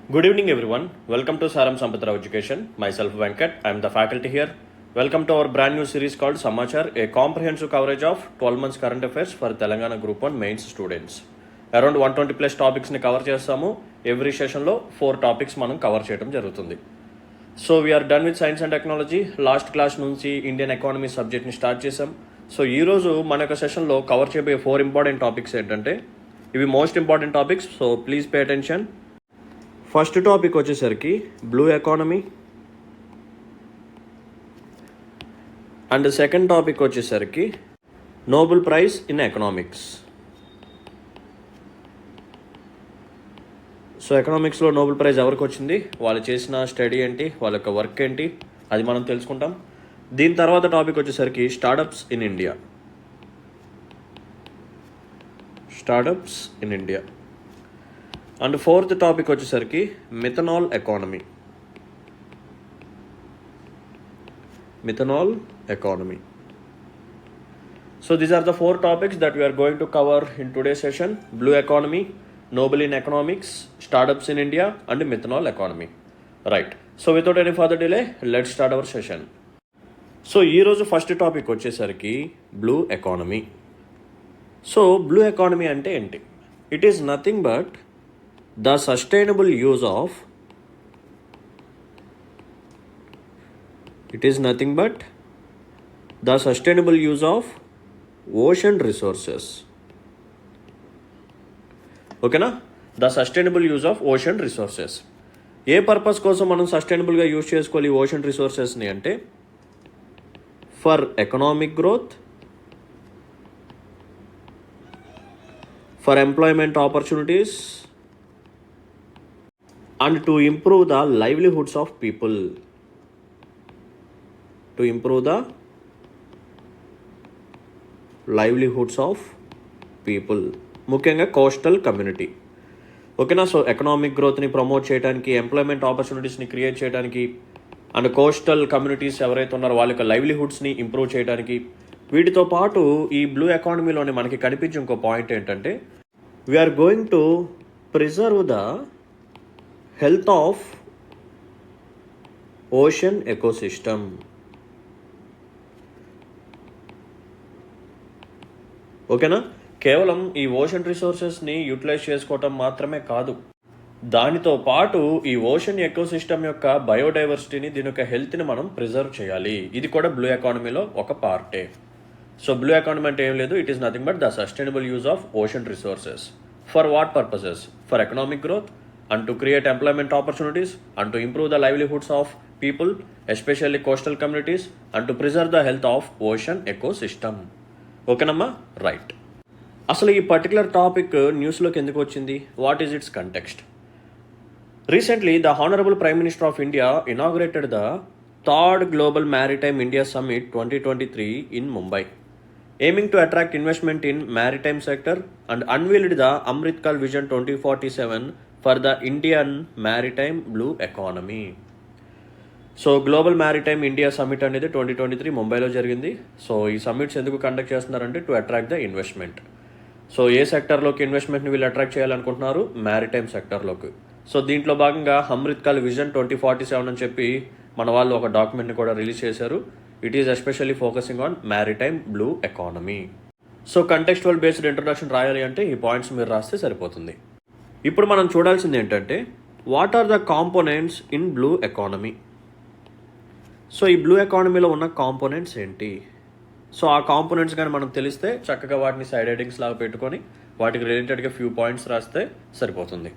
Good evening, everyone. Welcome to Saram Sampatrao Education. Myself, Venkat. I am the faculty here. Welcome to our brand new series called Samachar, a comprehensive coverage of 12 months current affairs for Telangana Group 1 mains students. Around 120 plus topics ni cover చేస్తాము. Every session లో 4 topics మనం cover చేయడం జరుగుతుంది. So we are done with science and technology. Last class నుంచి Indian economy సబ్జెక్ట్ని start చేసాం. So ఈరోజు మన యొక్క సెషన్లో కవర్ చేయబోయే 4 ఇంపార్టెంట్ టాపిక్స్ ఏంటంటే ఇవి most important topics. So please pay attention. First topic వచ్చేసరికి blue economy and second topic వచ్చేసరికి Nobel prize in economics. So ఎకనామిక్స్లో నోబెల్ ప్రైజ్ ఎవరికి వచ్చింది, వాళ్ళు చేసిన స్టడీ ఏంటి, వాళ్ళ యొక్క వర్క్ ఏంటి, అది మనం తెలుసుకుంటాం. దీని తర్వాత టాపిక్ వచ్చేసరికి startups in India. Startups in India and fourth topic వచ్చేసరికి methanol economy. Methanol economy. So these are the 4 topics that we are going to cover in today session. Blue economy, Nobel in economics, startups in India and methanol economy. Right. So without any further delay let's start our session. So ఈరోజు first topic వచ్చేసరికి blue economy. So blue economy అంటే ఏంటి? It is nothing but the sustainable use of ocean resources. ఓకేనా? The sustainable use of ocean resources. A purpose కోసం మనం సస్టైనబుల్గా use చేసుకోవాలి ocean రిసోర్సెస్ని అంటే for economic growth, for employment opportunities and to improve the livelihoods of people. To improve the livelihoods of people. ముఖ్యంగా coastal community. ఓకేనా? So economic గ్రోత్ని promote చేయడానికి, employment ఆపర్చునిటీస్ని create చేయడానికి and coastal communities ఎవరైతే ఉన్నారో వాళ్ళ యొక్క లైవ్లీహుడ్స్ని ఇంప్రూవ్ చేయడానికి. వీటితో పాటు ఈ బ్లూ ఎకానమీలోనే మనకి కనిపించే ఇంకో పాయింట్ ఏంటంటే we are going to preserve the health of ocean ecosystem. ఓకేనా? కేవలం ఈ ఓషన్ రిసోర్సెస్ని యూటిలైజ్ చేసుకోవటం మాత్రమే కాదు, దానితో పాటు ఈ ఓషన్ ఎకోసిస్టమ్ యొక్క బయోడైవర్సిటీని, దీని యొక్క హెల్త్ని మనం ప్రిజర్వ్ చేయాలి. ఇది కూడా బ్లూ ఎకానమీలో ఒక పార్టే. సో బ్లూ ఎకానమీ అంటే ఏం లేదు, it is nothing but the sustainable use of ocean resources. For what purposes? For economic growth and to create employment opportunities and to improve the livelihoods of people, especially coastal communities, and to preserve the health of ocean ecosystem. ఓకేనమ్మా? Right. అసలు ఈ particular topic న్యూస్లోకి ఎందుకు వచ్చింది? What is it's context? Recently the honourable prime minister of India inaugurated the third global maritime India summit 2023 in Mumbai, aiming to attract investment in maritime sector and unveiled the Amritkal Vision 2047 for the Indian maritime blue economy. So global maritime India summit అనేది 2023 ముంబైలో జరిగింది. So ఈ summits ఎందుకు conduct చేస్తున్నారంటే to attract the investment. So ఏ సెక్టర్లోకి ఇన్వెస్ట్మెంట్ని వీళ్ళు అట్రాక్ట్ చేయాలనుకుంటున్నారు? మ్యారిటైమ్ సెక్టర్లోకి. సో దీంట్లో భాగంగా అమృత్కాల్ విజన్ 2047 అని చెప్పి మన వాళ్ళు ఒక డాక్యుమెంట్ని కూడా రిలీజ్ చేశారు. It is especially focusing on maritime blue economy. So కంటెక్స్చువల్ based introduction రాయాలి అంటే ఈ పాయింట్స్ మీరు రాస్తే సరిపోతుంది. ఇప్పుడు మనం చూడాల్సింది ఏంటంటే what are the components in blue economy. So ఈ బ్లూ ఎకానమీలో ఉన్న కాంపోనెంట్స్ ఏంటి? సో ఆ కాంపోనెంట్స్ కానీ మనం తెలిస్తే చక్కగా వాటిని సైడ్ హెడింగ్స్ లాగా పెట్టుకొని వాటికి రిలేటెడ్గా ఫ్యూ పాయింట్స్ రాస్తే సరిపోతుంది.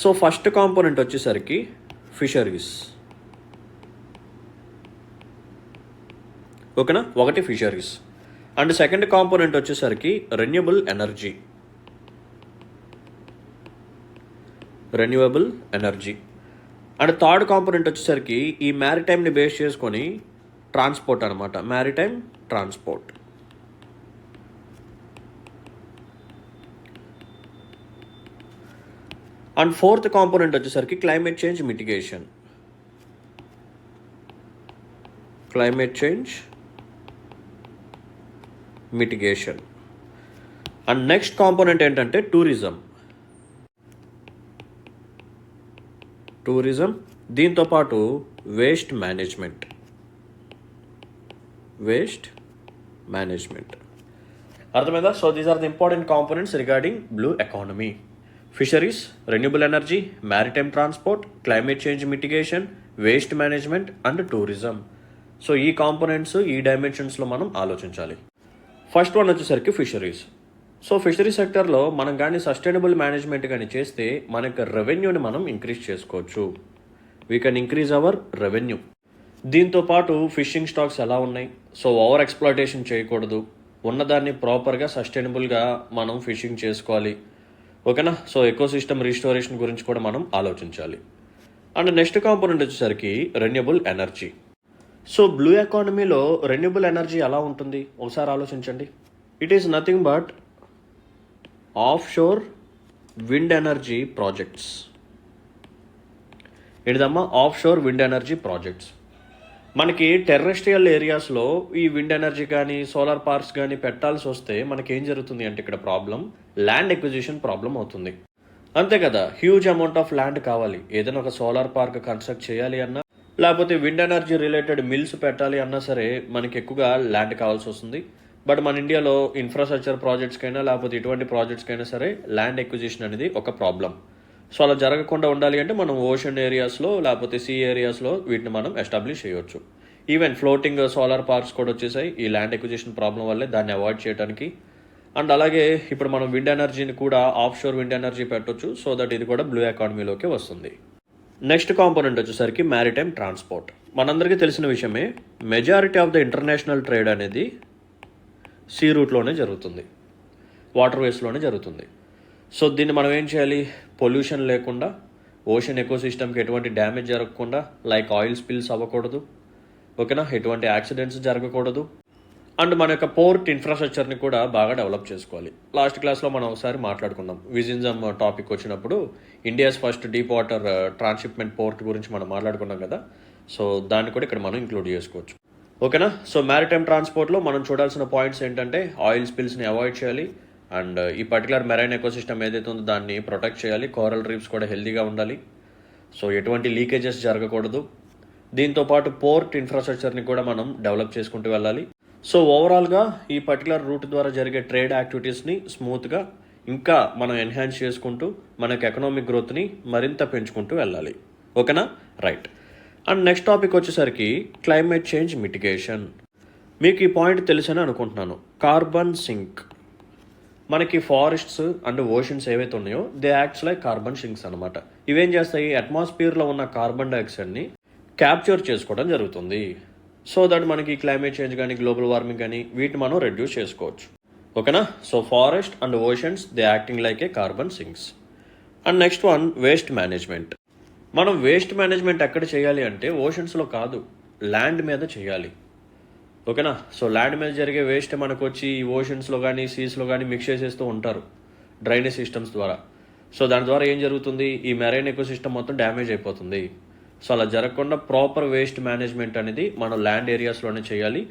సో ఫస్ట్ కాంపోనెంట్ వచ్చేసరికి ఫిషరీస్. ఓకేనా? ఒకటి ఫిషరీస్. అండ్ సెకండ్ కాంపోనెంట్ వచ్చేసరికి renewable energy. And third component వచ్చేసరికి ఈ మ్యారిటైమ్ని బేస్ చేసుకొని ట్రాన్స్పోర్ట్ అనమాట, maritime transport. And fourth component వచ్చేసరికి climate change mitigation. And next component ఏంటంటే టూరిజం. టూరిజం, దీంతోపాటు వేస్ట్ మేనేజ్మెంట్. అర్థమైందా? So these are the important components regarding blue economy. Fisheries, renewable energy, maritime transport, climate change mitigation, waste management and tourism. So ఈ components, ఈ డైమెన్షన్స్లో మనం ఆలోచించాలి. First one వచ్చేసరికి fisheries. So fishery సెక్టర్లో మనం కానీ సస్టైనబుల్ మేనేజ్మెంట్ కానీ చేస్తే మన యొక్క రెవెన్యూని మనం ఇంక్రీజ్ చేసుకోవచ్చు. We can increase hour revenue. దీంతోపాటు ఫిషింగ్ స్టాక్స్ ఎలా ఉన్నాయి, సో ఓవర్ ఎక్స్ప్లాయిటేషన్ చేయకూడదు, ఉన్నదాన్ని ప్రాపర్గా సస్టైనబుల్గా మనం ఫిషింగ్ చేసుకోవాలి. ఓకేనా? సో ఎకోసిస్టమ్ రిస్టోరేషన్ గురించి కూడా మనం ఆలోచించాలి. అండ్ నెక్స్ట్ కాంపోనెంట్ వచ్చేసరికి రెన్యూబుల్ ఎనర్జీ. సో బ్లూ ఎకానమీలో రెన్యూబుల్ ఎనర్జీ ఎలా ఉంటుంది ఒకసారి ఆలోచించండి. It is nothing but offshore wind energy projects. ఏంటిదమ్మా? Offshore wind energy projects. మనకి టెర్రెస్ట్రియల్ ఏరియాస్లో ఈ విండ్ ఎనర్జీ కానీ సోలార్ పార్క్స్ కానీ పెట్టాల్సి వస్తే మనకి ఏం జరుగుతుంది అంటే ఇక్కడ ప్రాబ్లం ల్యాండ్ ఎక్విజిషన్ ప్రాబ్లం అవుతుంది. అంతే కదా, హ్యూజ్ అమౌంట్ ఆఫ్ ల్యాండ్ కావాలి. ఏదైనా ఒక సోలార్ పార్క్ కన్స్ట్రక్ట్ చేయాలి అన్నా, లేకపోతే విండ్ ఎనర్జీ రిలేటెడ్ మిల్స్ పెట్టాలి అన్నా సరే మనకి ఎక్కువగా ల్యాండ్ కావాల్సి వస్తుంది. బట్ మన ఇండియాలో ఇన్ఫ్రాస్ట్రక్చర్ ప్రాజెక్ట్స్కైనా లేకపోతే ఇటువంటి ప్రాజెక్ట్స్కైనా సరే ల్యాండ్ ఎక్విజిషన్ అనేది ఒక ప్రాబ్లం. సో అలా జరగకుండా ఉండాలి అంటే మనం ఓషన్ ఏరియాస్లో లేకపోతే సీ ఏరియాస్లో వీటిని మనం ఎస్టాబ్లిష్ చేయవచ్చు. ఈవెన్ ఫ్లోటింగ్ సోలార్ పార్క్స్ కూడా వచ్చేసాయి ఈ ల్యాండ్ ఎక్విజిషన్ ప్రాబ్లం వల్లే, దాన్ని అవాయిడ్ చేయడానికి. అండ్ అలాగే ఇప్పుడు మనం విండ్ ఎనర్జీని కూడా ఆఫ్ షోర్ విండ్ ఎనర్జీ పెట్టవచ్చు, సో దట్ ఇది కూడా బ్లూ ఎకానమీలోకి వస్తుంది. నెక్స్ట్ కాంపోనెంట్ వచ్చేసరికి మ్యారిటైమ్ ట్రాన్స్పోర్ట్. మనందరికీ తెలిసిన విషయమే, majority of the international trade అనేది సీ రూట్లోనే జరుగుతుంది, వాటర్ వేస్లోనే జరుగుతుంది. సో దీన్ని మనం ఏం చేయాలి? పొల్యూషన్ లేకుండా, ఓషన్ ఎకోసిస్టమ్కి ఎటువంటి డ్యామేజ్ జరగకుండా, లైక్ ఆయిల్ స్పిల్స్ అవ్వకూడదు, ఓకేనా, ఎటువంటి యాక్సిడెంట్స్ జరగకూడదు. అండ్ మన యొక్క పోర్ట్ ఇన్ఫ్రాస్ట్రక్చర్ని కూడా బాగా డెవలప్ చేసుకోవాలి. లాస్ట్ క్లాస్లో మనం ఒకసారి మాట్లాడుకున్నాం, విజిన్జమ్ టాపిక్ వచ్చినప్పుడు India's first deep water transshipment port గురించి మనం మాట్లాడుకున్నాం కదా. సో దాన్ని కూడా ఇక్కడ మనం ఇంక్లూడ్ చేసుకోవచ్చు. ఓకేనా? సో మ్యారిటైమ్ ట్రాన్స్పోర్ట్లో మనం చూడాల్సిన పాయింట్స్ ఏంటంటే ఆయిల్ స్పిల్స్ని అవాయిడ్ చేయాలి, అండ్ ఈ పర్టికులర్ మెరైన్ ఎకోసిస్టమ్ ఏదైతే ఉందో దాన్ని ప్రొటెక్ట్ చేయాలి. కోరల్ రీఫ్స్ కూడా హెల్తీగా ఉండాలి, సో ఎటువంటి లీకేజెస్ జరగకూడదు. దీంతోపాటు పోర్ట్ ఇన్ఫ్రాస్ట్రక్చర్ని కూడా మనం డెవలప్ చేసుకుంటూ వెళ్ళాలి. సో ఓవరాల్గా ఈ పర్టికులర్ రూట్ ద్వారా జరిగే ట్రేడ్ యాక్టివిటీస్ని స్మూత్గా ఇంకా మనం ఎన్హాన్స్ చేసుకుంటూ మనకు ఎకనామిక్ గ్రోత్ని మరింత పెంచుకుంటూ వెళ్ళాలి. ఓకేనా? రైట్. అండ్ నెక్స్ట్ టాపిక్ వచ్చేసరికి క్లైమేట్ చేంజ్ మిటిగేషన్. మీకు ఈ పాయింట్ తెలుసని అనుకుంటున్నాను. Carbon sync. మనకి ఫారెస్ట్స్ అండ్ ఓషన్స్ ఏవైతే ఉన్నాయో they acts like carbon sinks అనమాట. ఇవేం చేస్తాయి? అట్మాస్ఫియర్లో ఉన్న కార్బన్ డైఆక్సైడ్ని క్యాప్చర్ చేసుకోవడం జరుగుతుంది. సో దట్ మనకి క్లైమేట్ చేంజ్ కానీ గ్లోబల్ వార్మింగ్ కానీ వీటిని మనం రెడ్యూస్ చేసుకోవచ్చు. ఓకేనా? So forest and oceans they acting like A carbon sinks. And next one waste management. మనం వేస్ట్ మేనేజ్మెంట్ ఎక్కడ చేయాలి అంటే ఓషన్స్లో కాదు, ల్యాండ్ మీద చేయాలి. ఓకేనా? సో ల్యాండ్ మీద జరిగే వేస్ట్ మనకు వచ్చి ఈ ఓషన్స్లో కానీ సీస్లో కానీ మిక్స్ చేసేస్తూ ఉంటారు డ్రైనేజ్ సిస్టమ్స్ ద్వారా. సో దాని ద్వారా ఏం జరుగుతుంది? ఈ మెరైన్ ఎకోసిస్టమ్ మొత్తం డ్యామేజ్ అయిపోతుంది. సో అలా జరగకుండా ప్రాపర్ వేస్ట్ మేనేజ్మెంట్ అనేది మనం ల్యాండ్ ఏరియాస్లోనే చేయాలి.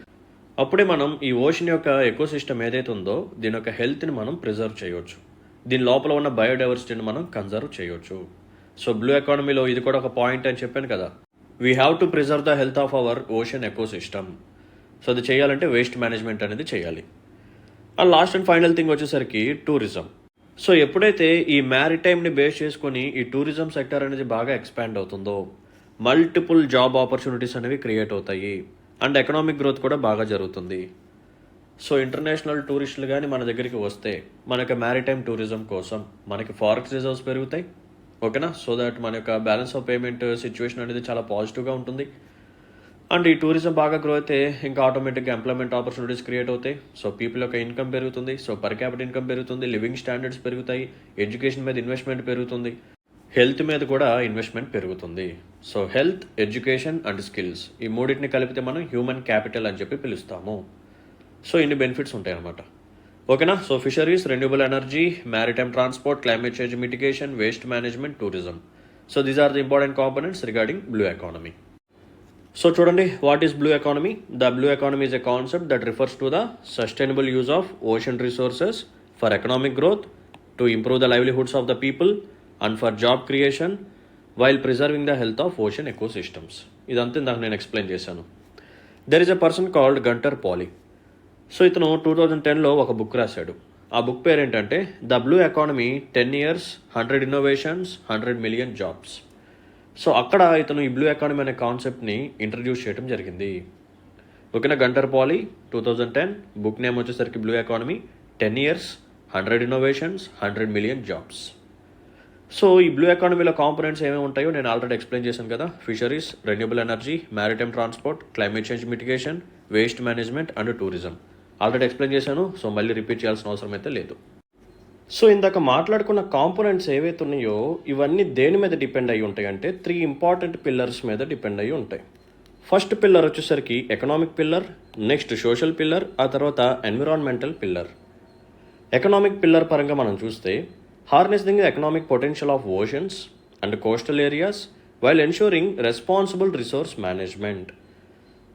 అప్పుడే మనం ఈ ఓషన్ యొక్క ఎకోసిస్టమ్ ఏదైతే ఉందో దీని యొక్క హెల్త్ని మనం ప్రిజర్వ్ చేయవచ్చు, దీని లోపల ఉన్న బయోడైవర్సిటీని మనం కన్జర్వ్ చేయవచ్చు. సో బ్లూ ఎకానమీలో ఇది కూడా ఒక పాయింట్ అని చెప్పాను కదా, we have to preserve the health of our ocean ecosystem. So అది చేయాలంటే వేస్ట్ మేనేజ్మెంట్ అనేది చేయాలి. And last and final thing వచ్చేసరికి టూరిజం. సో ఎప్పుడైతే ఈ మ్యారిటైమ్ని బేస్ చేసుకొని ఈ టూరిజం సెక్టర్ అనేది బాగా ఎక్స్పాండ్ అవుతుందో మల్టిపుల్ జాబ్ ఆపర్చునిటీస్ అనేవి క్రియేట్ అవుతాయి అండ్ ఎకనామిక్ గ్రోత్ కూడా బాగా జరుగుతుంది. సో ఇంటర్నేషనల్ టూరిస్టులు కానీ మన దగ్గరికి వస్తే మనకి మ్యారిటైమ్ టూరిజం కోసం మనకి ఫారెక్స్ రిజర్వ్స్ పెరుగుతాయి. ఓకేనా? సో దట్ మన యొక్క బ్యాలెన్స్ ఆఫ్ పేమెంట్ సిచ్యువేషన్ అనేది చాలా పాజిటివ్గా ఉంటుంది. అండ్ ఈ టూరిజం బాగా గ్రో అయితే ఇంకా ఆటోమేటిక్గా ఎంప్లాయ్మెంట్ ఆపర్చునిటీస్ క్రియేట్ అవుతాయి. సో పీపుల్ యొక్క ఇన్కమ్ పెరుగుతుంది, సో పర్ క్యాపిటల్ ఇన్కమ్ పెరుగుతుంది, లివింగ్ స్టాండర్డ్స్ పెరుగుతాయి, ఎడ్యుకేషన్ మీద ఇన్వెస్ట్మెంట్ పెరుగుతుంది, హెల్త్ మీద కూడా ఇన్వెస్ట్మెంట్ పెరుగుతుంది. So health, education and skills ఈ మూడింటిని కలిపితే మనం హ్యూమన్ క్యాపిటల్ అని చెప్పి పిలుస్తాము. సో ఇన్ని బెనిఫిట్స్ ఉంటాయి అన్నమాట. ఓకేనా? So fisheries, renewable energy, maritime transport, climate change mitigation, waste management, tourism. So these are the important components regarding blue economy. So చూడండి, what is blue economy? The blue economy is a concept that refers to the sustainable use of ocean resources for economic growth, to improve the livelihoods of the people and for job creation, while preserving the health of ocean ecosystems. ఇదంతా ఇందాక నేను explain చేశాను. There is a person called Gunter Pauli. So ఇతను 2010లో ఒక book రాశాడు. ఆ book పేరు ఏంటంటే the blue economy 10 years 100 innovations 100 million jobs. So అక్కడ ఇతను ఈ బ్లూ ఎకానమీ అనే కాన్సెప్ట్ని ఇంట్రడ్యూస్ చేయడం జరిగింది. ఓకేనా, గంటర్ పాలీ 2010, బుక్ నేమ్ వచ్చేసరికి blue economy, 10 years 100 innovations 100 million jobs. So ఈ బ్లూ ఎకానమీలో కాంపోనెంట్స్ ఏమేమి ఉంటాయో నేను ఆల్రెడీ ఎక్స్ప్లెయిన్ చేశాను కదా. Fisheries, renewable energy, maritime transport, climate change mitigation, waste management and tourism. Already explain చేశాను, సో మళ్ళీ రిపీట్ చేయాల్సిన అవసరం అయితే లేదు. సో ఇందాక మాట్లాడుకున్న కాంపోనెంట్స్ ఏవైతే ఉన్నాయో ఇవన్నీ దేని మీద డిపెండ్ అయ్యి ఉంటాయి అంటే 3 ఇంపార్టెంట్ పిల్లర్స్ మీద డిపెండ్ అయ్యి ఉంటాయి. ఫస్ట్ పిల్లర్ వచ్చేసరికి economic pillar, next social pillar, ఆ తర్వాత ఎన్విరాన్మెంటల్ పిల్లర్. ఎకనామిక్ పిల్లర్ పరంగా మనం చూస్తే harnessing the economic potential of oceans and coastal areas while ensuring responsible resource management.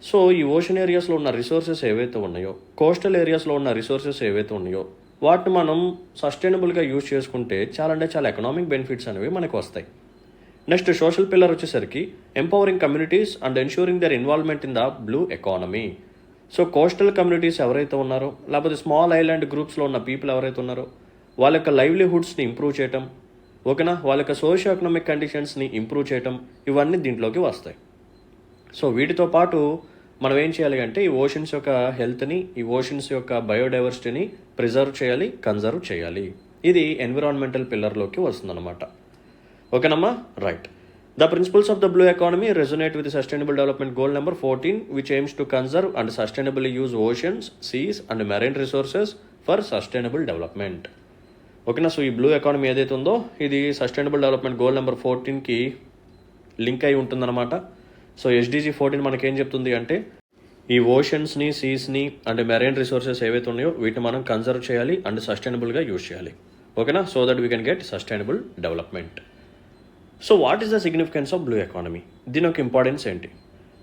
So ఈ ఓషన్ ఏరియాస్లో ఉన్న రిసోర్సెస్ ఏవైతే ఉన్నాయో, కోస్టల్ ఏరియాస్లో ఉన్న రిసోర్సెస్ ఏవైతే ఉన్నాయో వాటిని మనం సస్టైనబుల్గా యూజ్ చేసుకుంటే చాలా అంటే చాలా ఎకనామిక్ బెనిఫిట్స్ అనేవి మనకు వస్తాయి. నెక్స్ట్ సోషల్ పిల్లర్ వచ్చేసరికి empowering communities and ensuring their involvement in the blue economy. So coastal communities ఎవరైతే ఉన్నారో లేకపోతే స్మాల్ ఐలాండ్ గ్రూప్స్లో ఉన్న పీపుల్ ఎవరైతే ఉన్నారో వాళ్ళ యొక్క లైవ్లీహుడ్స్ని ఇంప్రూవ్ చేయటం, ఓకేనా, వాళ్ళ యొక్క సోషియో ఎకనామిక్ కండిషన్స్ని ఇంప్రూవ్ చేయటం, ఇవన్నీ దీంట్లోకి వస్తాయి. సో వీటితో పాటు మనం ఏం చేయాలి అంటే ఈ ఓషన్స్ యొక్క హెల్త్ని, ఈ ఓషన్స్ యొక్క బయోడైవర్సిటీని ప్రిజర్వ్ చేయాలి, కన్జర్వ్ చేయాలి. ఇది ఎన్విరాన్మెంటల్ పిల్లర్లోకి వస్తుందన్నమాట. ఓకేనమ్మా, right. The principles of the blue economy resonate with sustainable development goal number 14 which aims to conserve and sustainably use oceans, seas and marine resources for sustainable development. ఓకేనా, so ఈ blue economy ఏదైతే ఉందో ఇది sustainable development goal number 14కి link అయి ఉంటుందన్నమాట. So SDG 14 మనకేం చెప్తుంది అంటే ఈ ఓషన్స్ని, సీస్ని అండ్ మెరైన్ రిసోర్సెస్ ఏవైతే ఉన్నాయో వీటిని మనం కన్జర్వ్ చేయాలి అండ్ సస్టైనబుల్గా యూజ్ చేయాలి. ఓకేనా, so that we can get sustainable development. So what is the significance of blue economy? దీని యొక్క ఇంపార్టెన్స్ ఏంటి?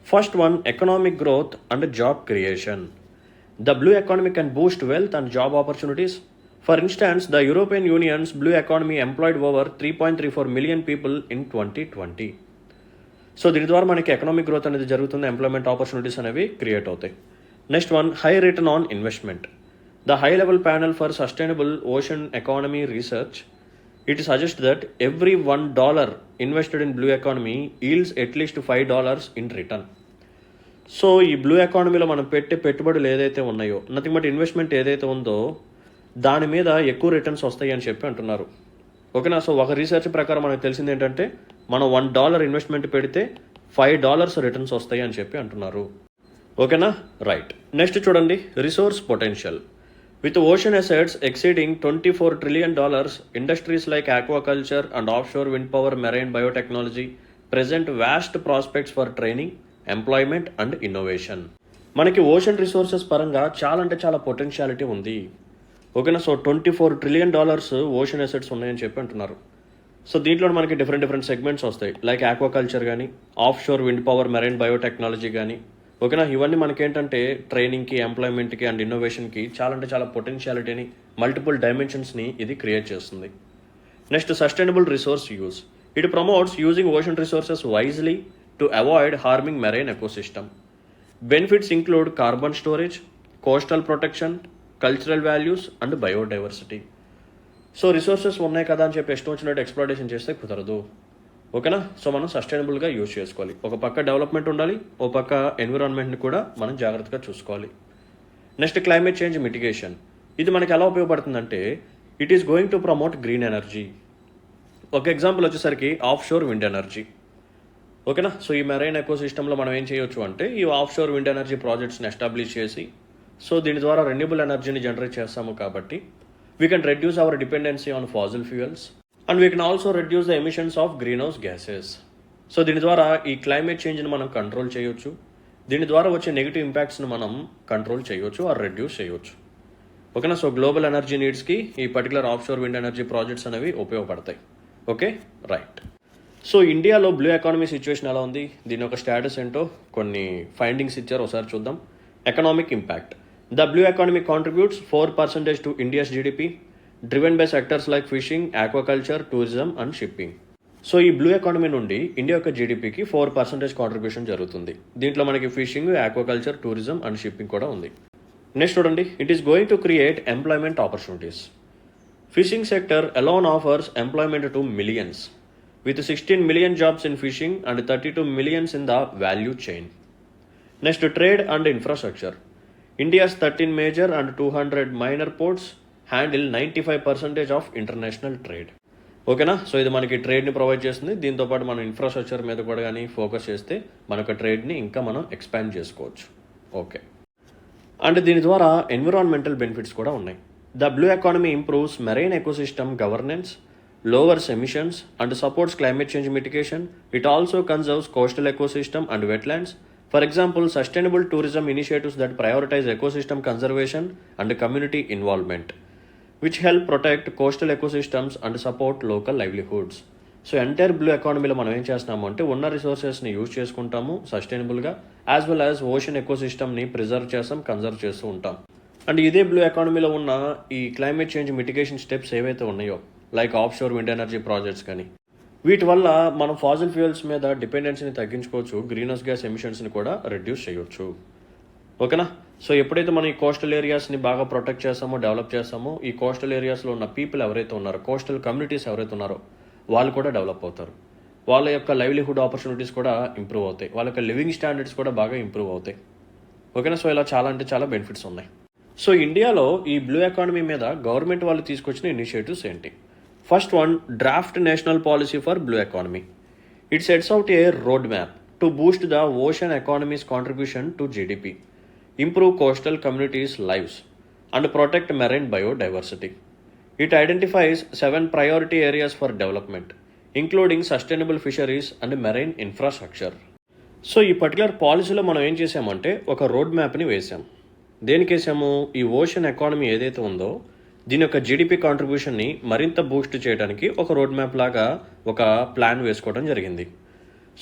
First one, economic growth and job creation. The blue economy can Boost wealth and job opportunities. For instance, the European Union's blue economy employed over 3.34 million people in 2020. So దీని ద్వారా మనకి economic growth అనేది జరుగుతుంది, employment opportunities అనేవి create అవుతాయి. Next one, high return on investment. The high level panel for sustainable ocean economy research it suggest that every $1 invested in blue economy yields at least $5 in return. So ఈ blue ఎకానమీలో మనం పెట్టే పెట్టుబడులు ఏదైతే ఉన్నాయో, nothing but investment ఏదైతే ఉందో దాని మీద ఎక్కువ రిటర్న్స్ వస్తాయి అని చెప్పి అంటున్నారు. ఓకేనా, సో ఒక రీసెర్చ్ ప్రకారం మనకు తెలిసింది ఏంటంటే మనం $1 ఇన్వెస్ట్మెంట్ పెడితే $5 రిటర్న్స్ వస్తాయి అని చెప్పి అంటున్నారు. ఓకేనా, రైట్. నెక్స్ట్ చూడండి, resource potential. With ocean assets exceeding $24 trillion, industries like aquaculture and offshore wind power, marine biotechnology present vast prospects for training, employment and innovation. మనకి ఓషన్ రిసోర్సెస్ పరంగా చాలా అంటే చాలా పొటెన్షియాలిటీ ఉంది. ఓకేనా, సో $24 trillion ఓషన్ అసెట్స్ ఉన్నాయని చెప్పి అంటున్నారు. సో దీంట్లో మనకి డిఫరెంట్ సెగ్మెంట్స్ వస్తాయి, లైక్ ఆక్వాకల్చర్ కానీ, of sure wind power, marine biotechnology కానీ. ఓకేనా, ఇవన్నీ మనకేంటంటే ట్రైనింగ్కి, ఎంప్లాయ్మెంట్కి అండ్ ఇన్నోవేషన్కి చాలా అంటే చాలా పొటెన్షియాలిటీని, మల్టిపుల్ డైమెన్షన్స్ని ఇది క్రియేట్ చేస్తుంది. Next, sustainable resource use. It promotes using ocean resources wisely to avoid harming marine ecosystem. Benefits include carbon storage, coastal protection, cultural values and biodiversity. So resources ఉన్నాయి కదా అని చెప్పి ఇష్టం వచ్చినట్టు ఎక్స్ప్లాయిటేషన్ చేస్తే కుదరదు. ఓకేనా, సో మనం సస్టైనబుల్గా యూజ్ చేసుకోవాలి. ఒక పక్క డెవలప్మెంట్ ఉండాలి, ఒక పక్క ఎన్విరాన్మెంట్ని కూడా మనం జాగ్రత్తగా చూసుకోవాలి. Next, climate change mitigation. ఇది మనకి ఎలా ఉపయోగపడుతుందంటే it is going to promote green energy. ఒక ఎగ్జాంపుల్ వచ్చేసరికి ఆఫ్ షోర్ విండ్ ఎనర్జీ. ఓకేనా, సో ఈ మెరైన్ ఎకోసిస్టంలో మనం ఏం చేయొచ్చు అంటే ఈ ఆఫ్ షోర్ విండ్ ఎనర్జీ ప్రాజెక్ట్స్ని ఎస్టాబ్లిష్ చేసి, సో దీని ద్వారా రెన్యూబుల్ ఎనర్జీని జనరేట్ చేస్తాము కాబట్టి we can reduce our dependency on fossil fuels and we can also reduce the emissions of greenhouse gases. So దీని ద్వారా ఈ క్లైమేట్ చేంజ్ని మనం కంట్రోల్ చేయొచ్చు. దీని ద్వారా వచ్చే నెగిటివ్ ఇంపాక్ట్స్ని మనం కంట్రోల్ చేయొచ్చు ఆర్ రెడ్యూస్ చేయొచ్చు. ఓకేనా, సో గ్లోబల్ ఎనర్జీ నీడ్స్కి ఈ particular of sure wind energy projects అనేవి ఉపయోగపడతాయి. Okay, right. సో ఇండియాలో బ్లూ ఎకానమీ సిచ్యువేషన్ ఎలా ఉంది, దీని యొక్క స్టేటస్ ఏంటో కొన్ని ఫైండింగ్స్ ఇచ్చారు, ఒకసారి చూద్దాం. Economic impact. The blue economy contributes 4% to India's GDP, driven by sectors like fishing, aquaculture, tourism and shipping. So ఈ బ్లూ ఎకానమీ నుండి ఇండియా యొక్క జీడిపికి 4% కాంట్రిబ్యూషన్ జరుగుతుంది. దీంట్లో మనకి fishing, aquaculture, tourism and shipping కూడా ఉంది. నెక్స్ట్ చూడండి, it is going to create employment opportunities. Fishing sector alone offers employment to millions, with 16 million jobs in fishing and 32 millions in the value chain. Next, trade and infrastructure. India's 13 major and 200 minor ports handle 95% of international trade. ఓకేనా? So ఇది మనకి ట్రేడ్ని provide చేస్తుంది. దీంతోపాటు మనం infrastructure మీద కూడా కానీ focus చేస్తే మనకు ట్రేడ్ని ఇంకా మనం ఎక్స్పాండ్ చేసుకోవచ్చు. ఓకే, అండ్ దీని ద్వారా ఎన్విరాన్మెంటల్ బెనిఫిట్స్ కూడా ఉన్నాయి. The blue economy improves marine ecosystem governance, lowers emissions, and supports climate change mitigation. It also conserves coastal ecosystem and wetlands. For example, sustainable tourism initiatives that prioritize ecosystem conservation and community involvement, which help protect coastal ecosystems and support local livelihoods. So entire blue ఎకానమీలో మనం ఏం చేస్తున్నాము అంటే ఉన్న రిసోర్సెస్ని use చేసుకుంటాము సస్టైనబుల్గా, as well as ocean ఎకోసిస్టమ్ని ప్రిజర్వ్ చేస్తాం, కన్జర్వ్ చేస్తూ ఉంటాం. అండ్ ఇదే బ్లూ ఎకానమీలో ఉన్న ఈ క్లైమేట్ చేంజ్ మిటిగేషన్ స్టెప్స్ ఏవైతే ఉన్నాయో, like of sure wind energy projects కానీ, వీటి వల్ల మనం ఫాజిల్ ఫ్యూయల్స్ మీద డిపెండెన్సీని తగ్గించుకోవచ్చు, గ్రీన్ హౌస్ గ్యాస్ ఎమిషన్స్ని కూడా రెడ్యూస్ చేయొచ్చు. ఓకేనా? సో ఎప్పుడైతే మనం ఈ కోస్టల్ ఏరియాస్ని బాగా ప్రొటెక్ట్ చేస్తామో, డెవలప్ చేస్తామో, ఈ కోస్టల్ ఏరియాస్లో ఉన్న పీపుల్ ఎవరైతే ఉన్నారో, కోస్టల్ కమ్యూనిటీస్ ఎవరైతే ఉన్నారో వాళ్ళు కూడా డెవలప్ అవుతారు. వాళ్ళ యొక్క లైవ్లీహుడ్ ఆపర్చునిటీస్ కూడా ఇంప్రూవ్ అవుతాయి, వాళ్ళ యొక్క లివింగ్ స్టాండర్డ్స్ కూడా బాగా ఇంప్రూవ్ అవుతాయి. ఓకేనా? సో ఇలా చాలా అంటే చాలా బెనిఫిట్స్ ఉన్నాయి. సో ఇండియాలో ఈ బ్లూ ఎకానమీ మీద గవర్నమెంట్ వాళ్ళు తీసుకొచ్చిన ఇనిషియేటివ్స్ ఏంటి? First one, draft national policy for blue economy. It sets out A road map to Boost the ocean economies contribution to GDP, improve coastal communities lives and protect marine biodiversity. It identifies 7 priority areas for development, including sustainable fisheries and marine infrastructure. So ఈ particular పాలసీలో మనం ఏం చేసామంటే ఒక road మ్యాప్ని వేసాం. దేనికి వేసాము? ఈ ఓషన్ ఎకానమీ ఏదైతే ఉందో దీని యొక్క జీడిపి కాంట్రిబ్యూషన్ని మరింత బూస్ట్ చేయడానికి ఒక రోడ్ మ్యాప్ లాగా ఒక ప్లాన్ వేసుకోవడం జరిగింది.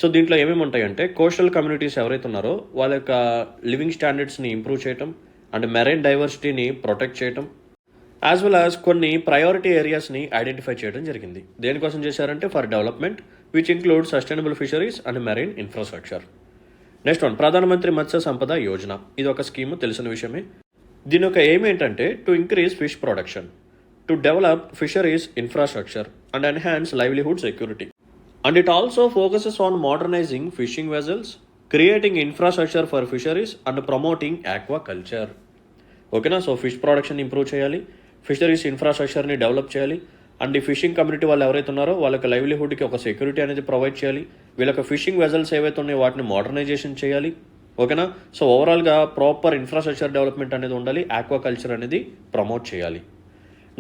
సో దీంట్లో ఏమేమి ఉంటాయంటే, కోస్టల్ కమ్యూనిటీస్ ఎవరైతే ఉన్నారో వాళ్ళ యొక్క లివింగ్ స్టాండర్డ్స్ని ఇంప్రూవ్ చేయటం అండ్ మెరైన్ డైవర్సిటీని ప్రొటెక్ట్ చేయటం, యాజ్ వెల్ యాజ్ కొన్ని ప్రయారిటీ ఏరియాస్ని ఐడెంటిఫై చేయడం జరిగింది. దేనికోసం చేశారంటే for development, which include sustainable fisheries and marine infrastructure. Next one, ప్రధానమంత్రి మత్స్య సంపద యోజన. ఇది ఒక స్కీము, తెలిసిన విషయమే. దీని యొక్క ఎయిమ్ ఏంటంటే to increase fish production, to develop fisheries infrastructure and enhance livelihood security. And it also focuses on modernising fishing vessels, creating infrastructure for fisheries and promoting aquaculture. ఓకేనా? So fish production improve చేయాలి, fisheries ఇన్ఫ్రాస్ట్రక్చర్ని develop చేయాలి, and ఈ fishing community వాళ్ళు ఎవరైతే ఉన్నారో వాళ్ళకి లైవ్లీహుడ్కి ఒక సెక్యూరిటీ అనేది ప్రొవైడ్ చేయాలి, వీళ్ళకి ఫిషింగ్ వెజల్స్ ఏవైతే ఉన్నాయో వాటిని మోడర్నైజేషన్ చేయాలి. ఓకేనా? సో ఓవరాల్గా ప్రాపర్ ఇన్ఫ్రాస్ట్రక్చర్ డెవలప్మెంట్ అనేది ఉండాలి, ఆక్వాకల్చర్ అనేది ప్రమోట్ చేయాలి.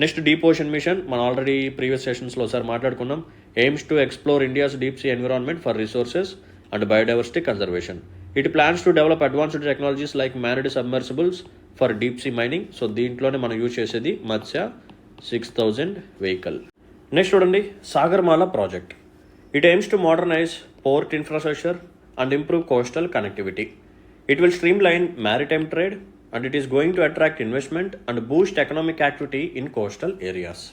Next, deep ocean mission. మనం ఆల్రెడీ ప్రీవియస్ సెషన్స్లో ఒకసారి మాట్లాడుకున్నాం. Aims to explore India's deep sea environment for resources and biodiversity conservation. It plans to develop advanced technologies like manned submersibles for deep sea mining. So దీంట్లోనే మనం use చేసేది Matsya 6000 vehicle. Next చూడండి, Sagarmala project. It aims to modernise port infrastructure and improve coastal connectivity. It will streamline maritime trade and it is going to attract investment and boost economic activity in coastal areas.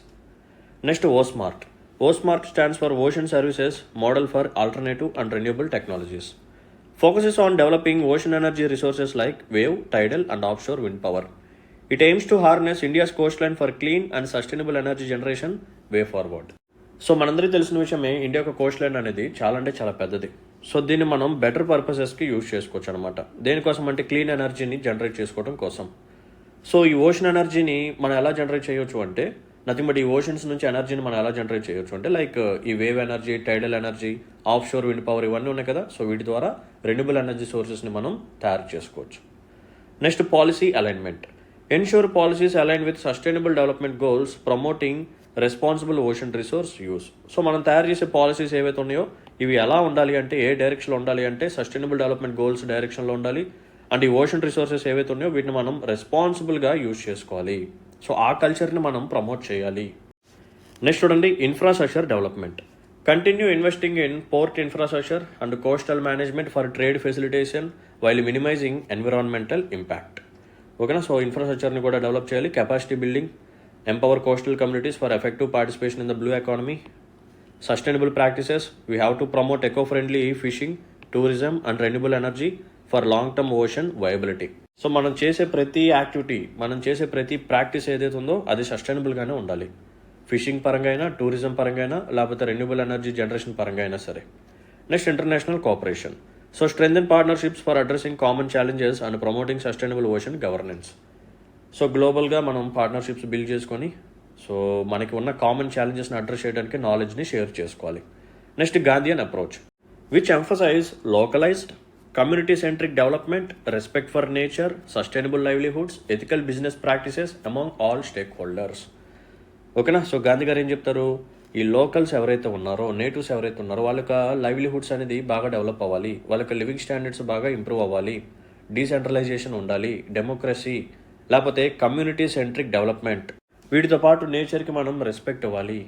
Next, OSMART. OSMART stands for ocean services model for alternative and renewable technologies. Focuses on developing ocean energy resources like wave, tidal and offshore wind power. It aims to harness India's coastline for clean and sustainable energy generation way forward. So మనందరికీ తెలిసిన విషయమే, India యొక్క Coast line అనేది చాలా అంటే చాలా పెద్దది. So దీన్ని మనం బెటర్ పర్పసెస్కి యూజ్ చేసుకోవచ్చు అనమాట. దేనికోసం అంటే క్లీన్ ఎనర్జీని జనరేట్ చేసుకోవడం కోసం. సో ఈ ఓషన్ ఎనర్జీని మనం ఎలా జనరేట్ చేయొచ్చు అంటే, నథింగ్ బట్ ఈ ఓషన్స్ నుంచి ఎనర్జీని మనం ఎలా జనరేట్ చేయొచ్చు అంటే, లైక్ ఈ wave energy, టైడల్ energy, of sure wind power, ఇవన్నీ ఉన్నాయి కదా. సో వీటి ద్వారా రెన్యూబుల్ ఎనర్జీ సోర్సెస్ని మనం తయారు చేసుకోవచ్చు. Next, policy alignment. Ensure policies align with sustainable development goals, promoting responsible ocean resource use. So మనం తయారు చేసే పాలసీస్ ఏవైతే ఉన్నాయో ఇవి ఎలా ఉండాలి అంటే, ఏ డైరెక్షన్లో ఉండాలి అంటే సస్టైనబుల్ డెవలప్మెంట్ గోల్స్ డైరెక్షన్లో ఉండాలి. అండ్ ఈ ఓషన్ రిసోర్సెస్ ఏవైతే ఉన్నాయో వీటిని మనం రెస్పాన్సిబుల్గా యూజ్ చేసుకోవాలి. సో ఆ కల్చర్ని మనం ప్రమోట్ చేయాలి. నెక్స్ట్ చూడండి, infrastructure development. Continue investing in port infrastructure and coastal management for trade facilitation while minimising environmental impact. ఓకేనా? సో ఇన్ఫ్రాస్ట్రక్చర్ని కూడా డెవలప్ చేయాలి, capacity building, empower coastal communities for effective participation in the blue economy, sustainable practices, we have to promote eco friendly fishing, tourism and renewable energy for long term ocean viability. So మనం చేసే ప్రతి activity, మనం చేసే ప్రతి practice ఏదైతే ఉందో అది సస్టైనబుల్గానే ఉండాలి. ఫిషింగ్ పరంగా అయినా, టూరిజం పరంగా అయినా, లేకపోతే రెన్యూబుల్ ఎనర్జీ జనరేషన్ పరంగా అయినా సరే. Next international cooperation. So strengthen partnerships for addressing common challenges and promoting sustainable ocean governance. So గ్లోబల్గా మనం పార్ట్నర్షిప్స్ బిల్డ్ చేసుకొని సో మనకి ఉన్న కామన్ ఛాలెంజెస్ని అడ్రస్ చేయడానికి నాలెడ్జ్ని షేర్ చేసుకోవాలి. Next Gandhian approach which emphasize localized community centric development, respect for nature, sustainable livelihoods, ethical business practices among all stakeholders. ఓకేనా. So Gandhi గారు ఏం చెప్తారు, ఈ లోకల్స్ ఎవరైతే ఉన్నారో, నేటివ్స్ ఎవరైతే ఉన్నారో వాళ్ళ లైవ్లీహుడ్స్ అనేది బాగా డెవలప్ అవ్వాలి, వాళ్ళకి లివింగ్ స్టాండర్డ్స్ బాగా ఇంప్రూవ్ అవ్వాలి, డీసెంట్రలైజేషన్ ఉండాలి, డెమోక్రసీ లేకపోతే కమ్యూనిటీ సెంట్రిక్ డెవలప్మెంట్, వీటితో పాటు నేచర్కి మనం రెస్పెక్ట్ ఇవ్వాలి.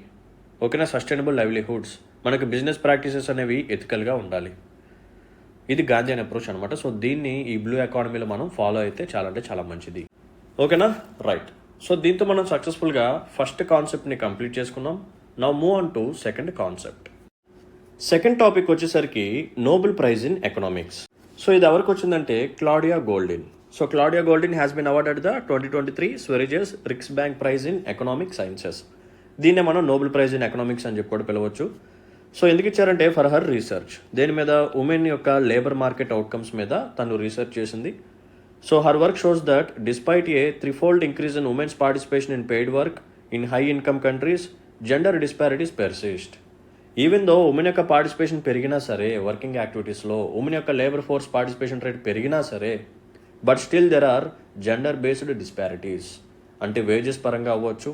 ఓకేనా. సస్టైనబుల్ లైవ్లీహుడ్స్, మనకి బిజినెస్ ప్రాక్టీసెస్ అనేవి ఎథికల్గా ఉండాలి. ఇది గాంధీ అనే అప్రోచ్ అనమాట. సో దీన్ని ఈ బ్లూ ఎకానమీలో మనం ఫాలో అయితే చాలా అంటే చాలా మంచిది. ఓకేనా, రైట్. సో దీంతో మనం సక్సెస్ఫుల్గా ఫస్ట్ కాన్సెప్ట్ని కంప్లీట్ చేసుకున్నాం. Now move on to second concept. Second topic వచ్చేసరికి Nobel prize in economics. So ఇది ఎవరికి వచ్చిందంటే Claudia Goldin. So Claudia Goldin has been awarded the 2023 Sveriges Riksbank prize in economic sciences. దీన్నే మనం Nobel prize in economics అని చెప్పి కూడా పిలవచ్చు. సో ఎందుకు ఇచ్చారంటే ఫర్ హర్ రీసెర్చ్. దేని మీద? ఉమెన్ యొక్క లేబర్ మార్కెట్ అవుట్కమ్స్ మీద తను రీసెర్చ్ చేసింది. So her work shows that despite A 3-fold increase in women's participation in paid work in high income countries, gender disparities persist. Even though women యొక్క participation పెరిగినా సరే, working యాక్టివిటీస్లో women యొక్క labour force participation rate పెరిగినా సరే, but still there are gender based disparities. అంటే wages పరంగా అవ్వచ్చు,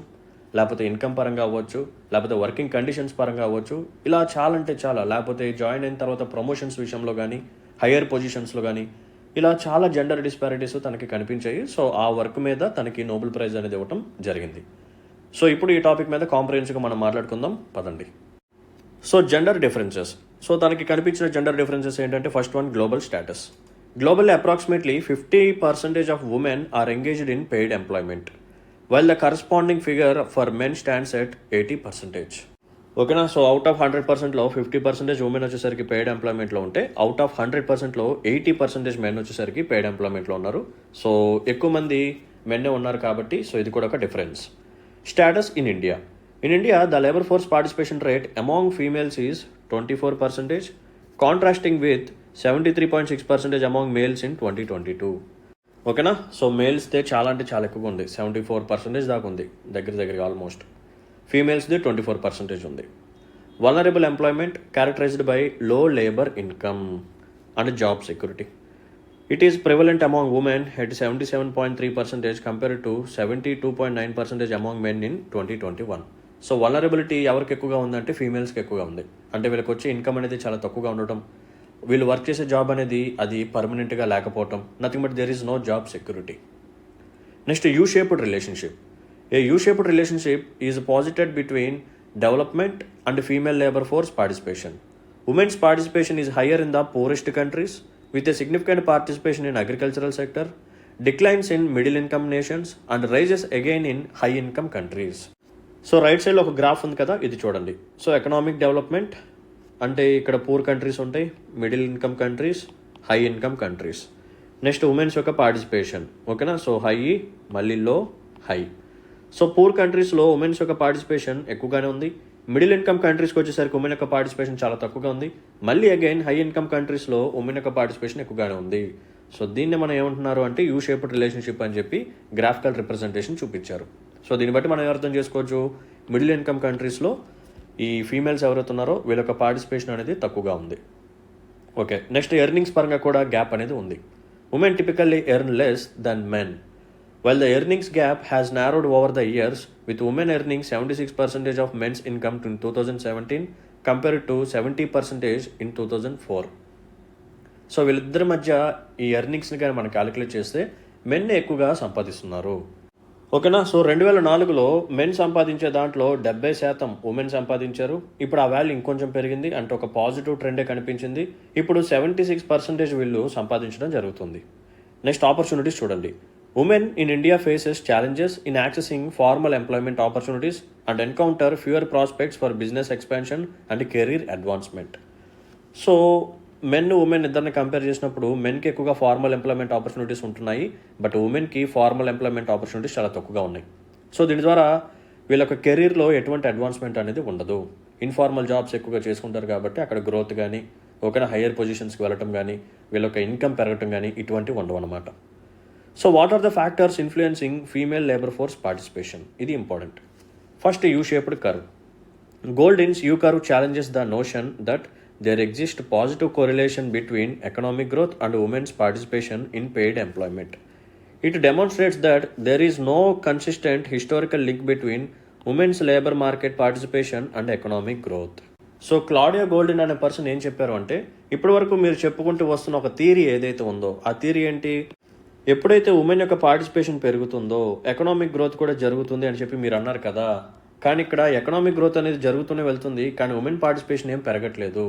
లేకపోతే ఇన్కమ్ పరంగా అవ్వచ్చు, లేకపోతే వర్కింగ్ కండిషన్స్ పరంగా అవ్వచ్చు, ఇలా చాలా అంటే చాలా, లేకపోతే జాయిన్ అయిన తర్వాత ప్రమోషన్స్ విషయంలో కానీ, హయ్యర్ పొజిషన్స్లో కానీ, ఇలా చాలా జెండర్ డిస్పారిటీస్ తనకి కనిపించాయి. సో ఆ వర్క్ మీద తనకి నోబెల్ ప్రైజ్ అనేది ఇవ్వటం జరిగింది. సో ఇప్పుడు ఈ టాపిక్ మీద కాంప్రహెన్సివ్గా మనం మాట్లాడుకుందాం పదండి. So gender differences. సో తనకి కనిపించిన జెండర్ డిఫరెన్సెస్ ఏంటంటే first one global status. Globally approximately 50% of women are engaged in paid employment, while the corresponding figure for men stands at 80%. ఓకేనా. సో అవుట్ ఆఫ్ 100%లో 50% ఉమెన్ వచ్చేసరికి paid ఎంప్లాయ్మెంట్లో ఉంటే, out of 100%లో 80% men వచ్చేసరికి paid ఎంప్లాయ్మెంట్లో ఉన్నారు. So ఎక్కువ మంది మెన్నే ఉన్నారు కాబట్టి so ఇది కూడా ఒక difference. Status in India. In India the labour force participation rate among females is 24%, contrasting with 73.6% among males in 2022. ఓకేనా. సో మేల్స్దే చాలా అంటే చాలా ఎక్కువగా ఉంది, 74% దాకా ఉంది, దగ్గరగా ఆల్మోస్ట్. ఫీమేల్స్ది 24% ఉంది. వల్నరబుల్ ఎంప్లాయ్మెంట్ క్యారెక్టరైజ్డ్ బై లో labour income and job security. It is prevalent among women at 77.3% compared to 72.9% among men in 2021. So vulnerability ఎవరికి ఎక్కువగా ఉందంటే ఫీమేల్స్కి ఎక్కువగా ఉంది. అంటే వీళ్ళకి వచ్చే ఇన్కమ్ అనేది చాలా తక్కువగా ఉండటం, వీళ్ళు వర్క్ చేసే జాబ్ అనేది అది పర్మనెంట్గా లేకపోవటం, nothing but there is no job security. Next U shaped relationship. A U shaped relationship is posited between development and female labour force participation. Women's participation is higher in the poorest countries with a significant participation in agricultural sector, declines in middle income nations and rises again in high income countries. So right సైడ్లో ఒక graph ఉంది కదా, ఇది చూడండి. So economic development అంటే ఇక్కడ poor countries ఉంటాయి, middle income countries, high income countries. Next women's యొక్క పార్టిసిపేషన్. ఓకేనా. సో హై, మళ్ళీ లో, హై. సో పూర్ కంట్రీస్లో ఉమెన్స్ యొక్క పార్టిసిపేషన్ ఎక్కువగానే ఉంది. మిడిల్ ఇన్కమ్ కంట్రీస్కి వచ్చేసరికి ఉమెన్ యొక్క పార్టిసిపేషన్ చాలా తక్కువగా ఉంది. మళ్ళీ అగైన్ హై ఇన్కమ్ కంట్రీస్లో ఉమెన్ యొక్క పార్టిసిపేషన్ ఎక్కువగానే ఉంది. సో దీన్ని మనం ఏమంటున్నారు అంటే యూ షేప్డ్ రిలేషన్షిప్ అని చెప్పి గ్రాఫికల్ రిప్రజెంటేషన్ చూపించారు. సో దీన్ని బట్టి మనం అర్థం చేసుకోవచ్చు, మిడిల్ ఇన్కమ్ కంట్రీస్లో ఈ ఫీమేల్స్ ఎవరైతే ఉన్నారో వీళ్ళ యొక్క పార్టిసిపేషన్ అనేది తక్కువగా ఉంది. ఓకే. నెక్స్ట్ ఎర్నింగ్స్ పరంగా కూడా గ్యాప్ అనేది ఉంది. Women typically earn less than men, while the earnings gap has narrowed over the years with women earning 76% of men's income in 2017 compared to 70% in 2004. So వీళ్ళిద్దరి మధ్య ఈ ఎర్నింగ్స్ని కానీ మనం క్యాలిక్యులేట్ చేస్తే మెన్ ఎక్కువగా సంపాదిస్తున్నారు. ఓకేనా. సో 2004లో మెన్ సంపాదించే దాంట్లో 70% ఉమెన్ సంపాదించారు. ఇప్పుడు ఆ వాల్యూ ఇంకొంచెం పెరిగింది, అంటే ఒక పాజిటివ్ ట్రెండే కనిపించింది. ఇప్పుడు 76% వీళ్ళు సంపాదించడం జరుగుతుంది. నెక్స్ట్ ఆపర్చునిటీస్ చూడండి. Women in India faces challenges in accessing formal employment opportunities and encounter fewer prospects for business expansion and career advancement. So men women ఇద్దరిని కంపేర్ చేసినప్పుడు మెన్కి ఎక్కువగా ఫార్మల్ ఎంప్లాయ్మెంట్ ఆపర్చునిటీస్ ఉంటున్నాయి, బట్ ఉమెన్కి ఫార్మల్ ఎంప్లాయ్మెంట్ ఆపర్చునిటీస్ చాలా తక్కువగా ఉన్నాయి. So దీని ద్వారా వీళ్ళ యొక్క కెరీర్లో ఎటువంటి అడ్వాన్స్మెంట్ అనేది ఉండదు. ఇన్ఫార్మల్ జాబ్స్ ఎక్కువగా చేసుకుంటారు కాబట్టి అక్కడ గ్రోత్ కానీ ఒకవేళ హయ్యర్ పొజిషన్స్కి వెళ్ళటం కానీ వీళ్ళ యొక్క ఇన్కమ్ పెరగటం కానీ ఇటువంటివి ఉండవు అనమాట. So what are the factors influencing female labour force participation? ఇది important. First, U shaped curve. Goldin's U curve challenges the notion that there exists positive correlation between economic growth and women's participation in paid employment. It demonstrates that there is no consistent historical link between women's labor market participation and economic growth. So Claudia గోల్డిన్ అనే person ఏం చెప్పారు అంటే, ఇప్పటివరకు మీరు చెప్పుకుంటూ వస్తున్న ఒక theory ఏదైతే ఉందో ఆ థియరీ ఏంటి? ఎప్పుడైతే ఉమెన్ యొక్క పార్టిసిపేషన్ పెరుగుతుందో ఎకనామిక్ గ్రోత్ కూడా జరుగుతుంది అని చెప్పి మీరు అన్నారు కదా. కానీ ఇక్కడ ఎకనామిక్ గ్రోత్ అనేది జరుగుతూనే వెళ్తుంది, కానీ ఉమెన్ పార్టిసిపేషన్ ఏం పెరగట్లేదు.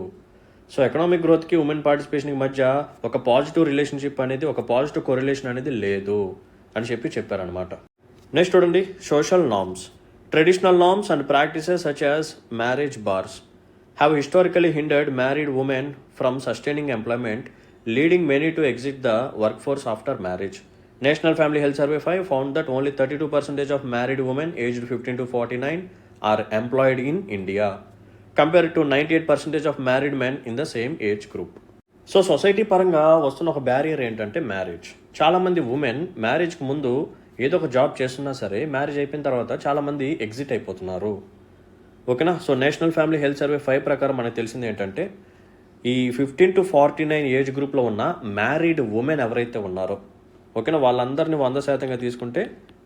సో ఎకనామిక్ గ్రోత్కి ఉమెన్ పార్టిసిపేషన్కి మధ్య ఒక పాజిటివ్ రిలేషన్షిప్ అనేది, ఒక పాజిటివ్ కొరిలేషన్ అనేది లేదు అని చెప్పారనమాట. నెక్స్ట్ చూడండి, social norms. Traditional norms and practices such as marriage bars have historically hindered married women from sustaining employment, leading many to exit the workforce after marriage. National Family Health Survey 5 found that only 32% of married women aged 15 to 49 are employed in India, compared to 98% of married men in the same age group. So society పరంగా వస్తున్న ఒక barrier ఏంటంటే marriage. చాలామంది women మ్యారేజ్కి ముందు ఏదో ఒక job చేస్తున్నా సరే మ్యారేజ్ అయిపోయిన తర్వాత చాలామంది ఎగ్జిట్ అయిపోతున్నారు. ఓకేనా. So national family health survey 5 ప్రకారం మనకు తెలిసింది ఏంటంటే, ఈ 15 to 49 ఏజ్ గ్రూప్లో ఉన్న మ్యారీడ్ ఉమెన్ ఎవరైతే ఉన్నారో, ఓకేనా, వాళ్ళందరినీ 100% తీసుకుంటే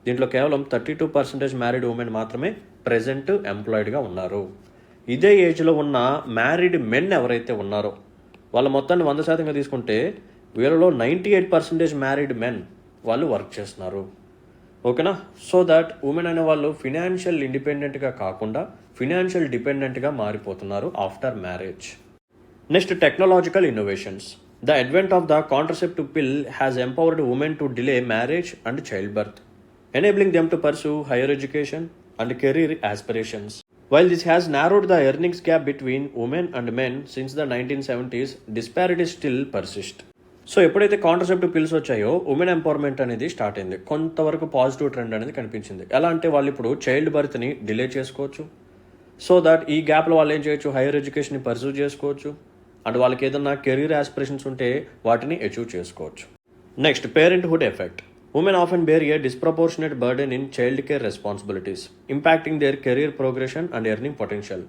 దీంట్లో కేవలం 32% మ్యారీడ్ ఉమెన్ మాత్రమే ప్రెజెంట్ ఎంప్లాయిడ్గా ఉన్నారు. ఇదే ఏజ్లో ఉన్న మ్యారీడ్ మెన్ ఎవరైతే ఉన్నారో వాళ్ళ మొత్తాన్ని 100% తీసుకుంటే వీళ్ళలో 98% మ్యారీడ్ మెన్ వాళ్ళు వర్క్ చేస్తున్నారు. ఓకేనా. సో దట్ ఉమెన్ అనే వాళ్ళు ఫినాన్షియల్ ఇండిపెండెంట్గా కాకుండా ఫినాన్షియల్ డిపెండెంట్గా మారిపోతున్నారు after marriage. Next, technological innovations. The advent of the contraceptive pill has empowered women to delay marriage and childbirth, enabling them to pursue higher education and career aspirations. While this has narrowed the earnings gap between women and men since the 1970s, disparities still persist. So ఎప్పుడైతే contraceptive pills వచ్చాయో women empowerment అనేది start అయింది. కొంతవరకు positive trend అనేది కనిపించింది. ఎలా అంటే వాళ్ళు ఇప్పుడు చైల్డ్ బర్త్ని డిలే చేసుకోవచ్చు. సో దట్ ఈ గ్యాప్లో వాళ్ళు ఏం చేయొచ్చు, హైయర్ ఎడ్యుకేషన్ని పర్సూ చేసుకోవచ్చు. అండ్ వాళ్ళకి ఏదన్నా కెరీర్ ఆస్పిరేషన్స్ ఉంటే వాటిని అచీవ్ చేసుకోవచ్చు. Next, parenthood effect. Women often bear a disproportionate burden in child care responsibilities, impacting their career progression and earning potential.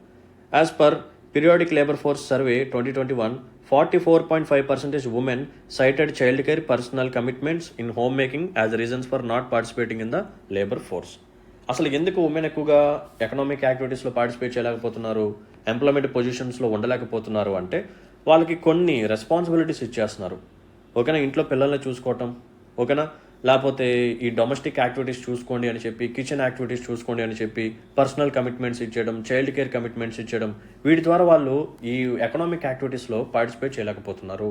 As per Periodic Labour Force Survey 2021, 44.5% women cited childcare personal commitments in homemaking as reasons for not participating in the labor force. అసలు ఎందుకు women ఎక్కువగా economic యాక్టివిటీస్లో participate చేయలేకపోతున్నారు, employment పొజిషన్స్లో ఉండలేకపోతున్నారు అంటే వాళ్ళకి కొన్ని responsibilities ఇచ్చేస్తున్నారు. ఓకేనా, ఇంట్లో పిల్లల్ని చూసుకోవటం, ఓకేనా, లేకపోతే ఈ డొమెస్టిక్ యాక్టివిటీస్ చూసుకోండి అని చెప్పి, కిచెన్ యాక్టివిటీస్ చూసుకోండి అని చెప్పి పర్సనల్ కమిట్మెంట్స్ ఇచ్చేయడం, చైల్డ్ కేర్ కమిట్మెంట్స్ ఇచ్చేయడం, వీటి ద్వారా వాళ్ళు ఈ ఎకనామిక్ యాక్టివిటీస్లో పార్టిసిపేట్ చేయలేకపోతున్నారు.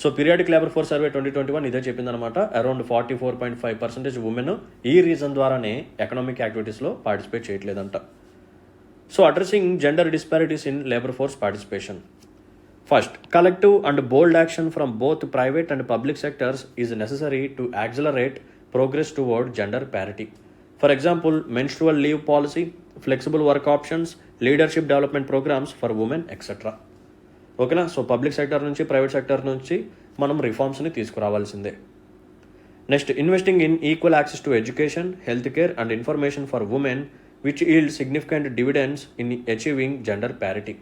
So periodic labour force survey 2021 ఇదే చెప్పిందనమాట. అరౌండ్ 44.5% ఉమెన్ ఈ రీజన్ ద్వారానే ఎకనామిక్ యాక్టివిటీస్లో పార్టిసిపేట్ చేయట్లేదంట. So addressing gender disparities in labour force participation. First, collective and bold action from both private and public sectors is necessary to accelerate progress toward gender parity. For example, menstrual leave policy, flexible work options, leadership development programs for women, etc. ఓకేనా. So public sector నుంచి private sector నుంచి మనం రిఫార్మ్స్ని తీసుకురావాల్సిందే. Next, investing in equal access to education, health care and information for women which yield significant dividends in achieving gender parity.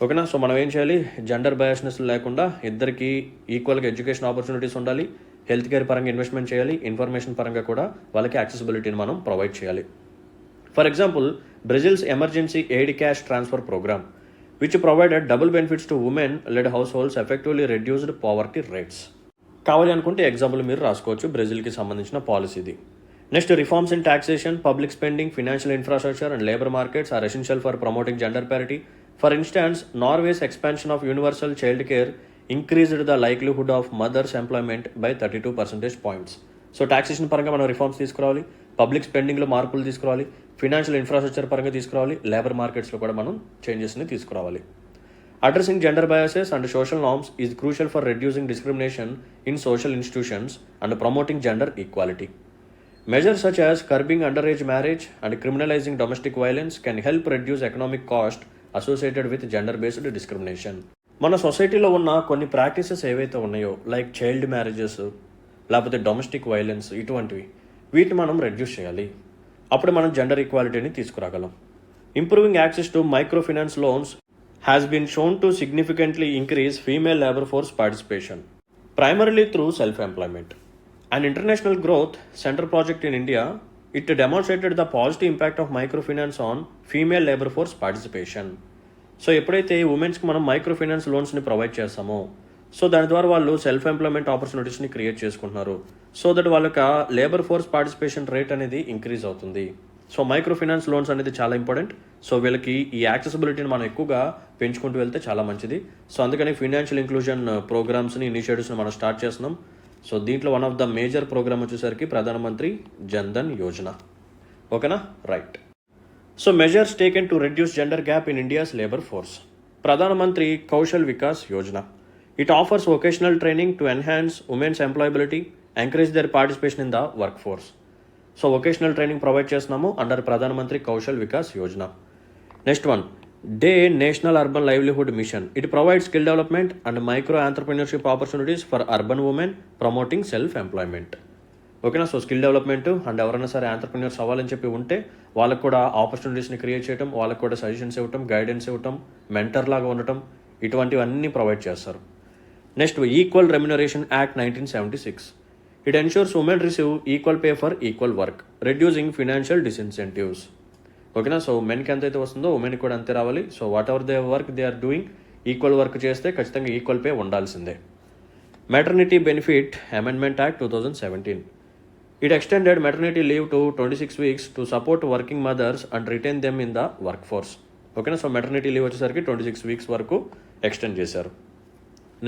ఓకేనా. So మనం ఏం చేయాలి, జెండర్ బయాస్నెస్ లేకుండా ఇద్దరికి ఈక్వల్గా ఎడ్యుకేషన్ ఆపర్చునిటీస్ ఉండాలి, హెల్త్ కేర్ పరంగా ఇన్వెస్ట్మెంట్ చేయాలి, ఇన్ఫర్మేషన్ పరంగా కూడా వాళ్ళకి యాక్సెసిబిలిటీని మనం ప్రొవైడ్ చేయాలి. For example, Brazil's emergency aid cash transfer programme which provided double benefits to women led households effectively reduced poverty rates. కావాలి అనుకుంటే ఎగ్జాంపుల్ మీరు రాసుకోవచ్చు బ్రెజిల్కి సంబంధించిన పాలసీది. Next, reforms in taxation, public spending, financial infrastructure and labour markets are essential for promoting gender parity. For instance, Norway's expansion of universal child care increased the likelihood of mothers' employment by 32 percentage points. So taxation పరంగా మనం reforms తీసుకురావాలి, public స్పెండింగ్లో మార్పులు తీసుకురావాలి, financial infrastructure పరంగా తీసుకురావాలి, labour మార్కెట్స్లో కూడా మనం చేంజెస్ని తీసుకురావాలి. Addressing gender biases and social norms is crucial for reducing discrimination in social institutions and promoting gender equality. Measures such as curbing underage marriage and criminalizing domestic violence can help reduce economic cost associated with gender-based discrimination. మన సొసైటీలో ఉన్న కొన్ని practices ఏవైతే ఉన్నాయో like child marriages లేకపోతే domestic violence ఇటువంటివి వీటిని మనం రెడ్యూస్ చేయాలి. అప్పుడు మనం జెండర్ ఈక్వాలిటీని తీసుకురాగలం. Improving access to micro finance loans has been shown to significantly increase female labor force participation, primarily through self-employment. An international growth center project in India, it demonstrated the positive impact of microfinance on female labor force participation. So ఎప్పుడైతే ఉమెన్స్కి మనం micro finance లోన్స్ని provide చేస్తామో so దాని ద్వారా వాళ్ళు self employment ఆపర్చునిటీస్ని create చేసుకుంటున్నారు. So that వాళ్ళకి labour force participation rate అనేది increase అవుతుంది. సో మైక్రో ఫైనాన్స్ లోన్స్ అనేది చాలా ఇంపార్టెంట్. సో వీళ్ళకి ఈ యాక్సెసిబిలిటీని మనం ఎక్కువగా పెంచుకుంటూ వెళ్తే చాలా మంచిది. సో అందుకని ఫైనాన్షియల్ ఇంక్లూజన్ ప్రోగ్రామ్స్ని ఇనిషియేటివ్స్ని మనం స్టార్ట్ చేస్తున్నాం. సో దీంట్లో one of the major programme వచ్చేసరికి ప్రధానమంత్రి జన్ధన్ యోజన. ఓకేనా, right. So measures taken to reduce gender gap in India's labour force. Pradhan Mantri Kaushal Vikas Yojana. It offers vocational training to enhance women's employability, encourage their participation in the workforce. So vocational training provide చేస్తున్నాము under Pradhan Mantri Kaushal Vikas Yojana. Next one, DAY national urban livelihood mission. It provide skill development and micro entrepreneurship opportunities for urban women promoting self employment. ఓకేనా, so skill development and ఎవరైనా సరే entrepreneurs అవ్వాలని చెప్పి ఉంటే వాళ్ళకు కూడా ఆపర్చునిటీస్ని create చేయడం, వాళ్ళకు కూడా సజెషన్స్ ఇవ్వటం, గైడెన్స్ ఇవ్వటం, మెంటర్ లాగా ఉండటం, ఇటువంటివన్నీ ప్రొవైడ్ చేస్తారు. Next, equal remuneration act 1976. It ensures women receive equal pay for equal work, reducing financial disincentives. ఓకేనా, సో మెన్కి ఎంతైతే వస్తుందో ఉమెన్కి కూడా అంతే రావాలి. So whatever they work they are doing, equal work చేస్తే ఖచ్చితంగా ఈక్వల్ పే ఉండాల్సిందే. Maternity benefit amendment act 2017. It extended maternity leave to 26 weeks to support working mothers and retain them in the workforce. ఓకేనా, so maternity leave వచ్చేసరికి 26 weeks వరకు extend చేశారు.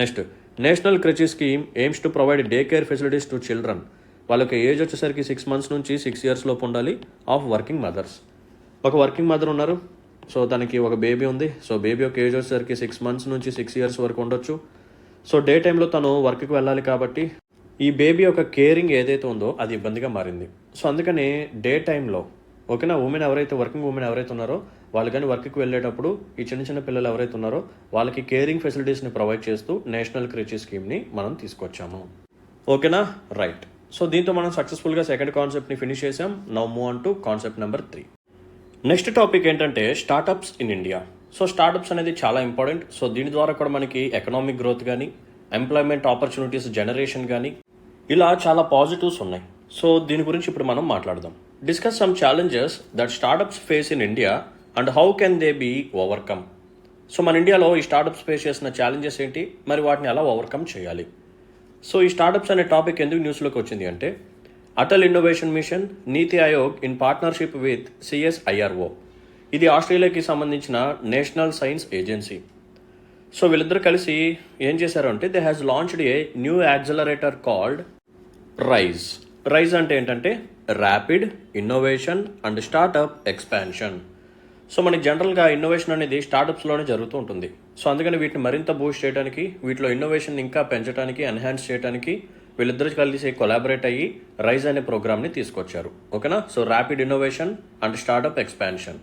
Next, national creche scheme aims to provide day care facilities to children. వాళ్ళకి age వచ్చేసరికి 6 months నుంచి 6 years లోపు ఉండాలి of working mothers. ఒక వర్కింగ్ మదర్ ఉన్నారు, సో తనకి ఒక బేబీ ఉంది. సో బేబీ ఒక ఏజ్ వచ్చేసరికి 6 months నుంచి 6 years వరకు ఉండొచ్చు. సో డే టైంలో తను వర్క్కి వెళ్ళాలి కాబట్టి ఈ బేబీ యొక్క కేరింగ్ ఏదైతే ఉందో అది ఇబ్బందిగా మారింది. సో అందుకని డే టైంలో ఓకేనా ఉమెన్ ఎవరైతే వర్కింగ్ ఉమెన్ ఎవరైతే ఉన్నారో వాళ్ళు కానీ వర్క్కి వెళ్ళేటప్పుడు ఈ చిన్న చిన్న పిల్లలు ఎవరైతే ఉన్నారో వాళ్ళకి కేరింగ్ ఫెసిలిటీస్ని ప్రొవైడ్ చేస్తూ నేషనల్ క్రెచి స్కీమ్ని మనం తీసుకొచ్చాము. ఓకేనా, రైట్. సో దీంతో మనం సక్సెస్ఫుల్గా సెకండ్ కాన్సెప్ట్ని ఫినిష్ చేసాం. Now move on to concept number 3. Next topic ఏంటంటే startups in India. So startups అనేది చాలా ఇంపార్టెంట్. సో దీని ద్వారా కూడా మనకి ఎకనామిక్ గ్రోత్ కానీ ఎంప్లాయ్మెంట్ ఆపర్చునిటీస్ జనరేషన్ కానీ ఇలా చాలా పాజిటివ్స్ ఉన్నాయి. సో దీని గురించి ఇప్పుడు మనం మాట్లాడదాం. Discuss some challenges that startups face in India and how can they be overcome. So మన ఇండియాలో ఈ స్టార్టప్స్ ఫేస్ చేసిన ఛాలెంజెస్ ఏంటి, మరి వాటిని ఎలా ఓవర్కమ్ చేయాలి. సో ఈ స్టార్టప్స్ అనే టాపిక్ ఎందుకు న్యూస్లోకి వచ్చింది అంటే Atal innovation mission NITI Aayog in partnership with CSIRO. ఇది ఆస్ట్రేలియాకి సంబంధించిన నేషనల్ సైన్స్ ఏజెన్సీ. సో వీళ్ళిద్దరు కలిసి ఏం చేశారు అంటే they has launched a new accelerator called RISE. RISE అంటే ఏంటంటే rapid innovation and startup expansion. So మనకి జనరల్గా ఇన్నోవేషన్ అనేది స్టార్టప్స్లోనే జరుగుతూ ఉంటుంది. సో అందుకని వీటిని మరింత బూస్ట్ చేయడానికి, వీటిలో ఇన్నోవేషన్ ఇంకా పెంచడానికి, ఎన్హాన్స్ చేయడానికి వీళ్ళిద్దరు కలిసి కొలాబరేట్ అయ్యి రైజ్ అనే ప్రోగ్రామ్ని తీసుకొచ్చారు. ఓకేనా, so rapid innovation and startup expansion.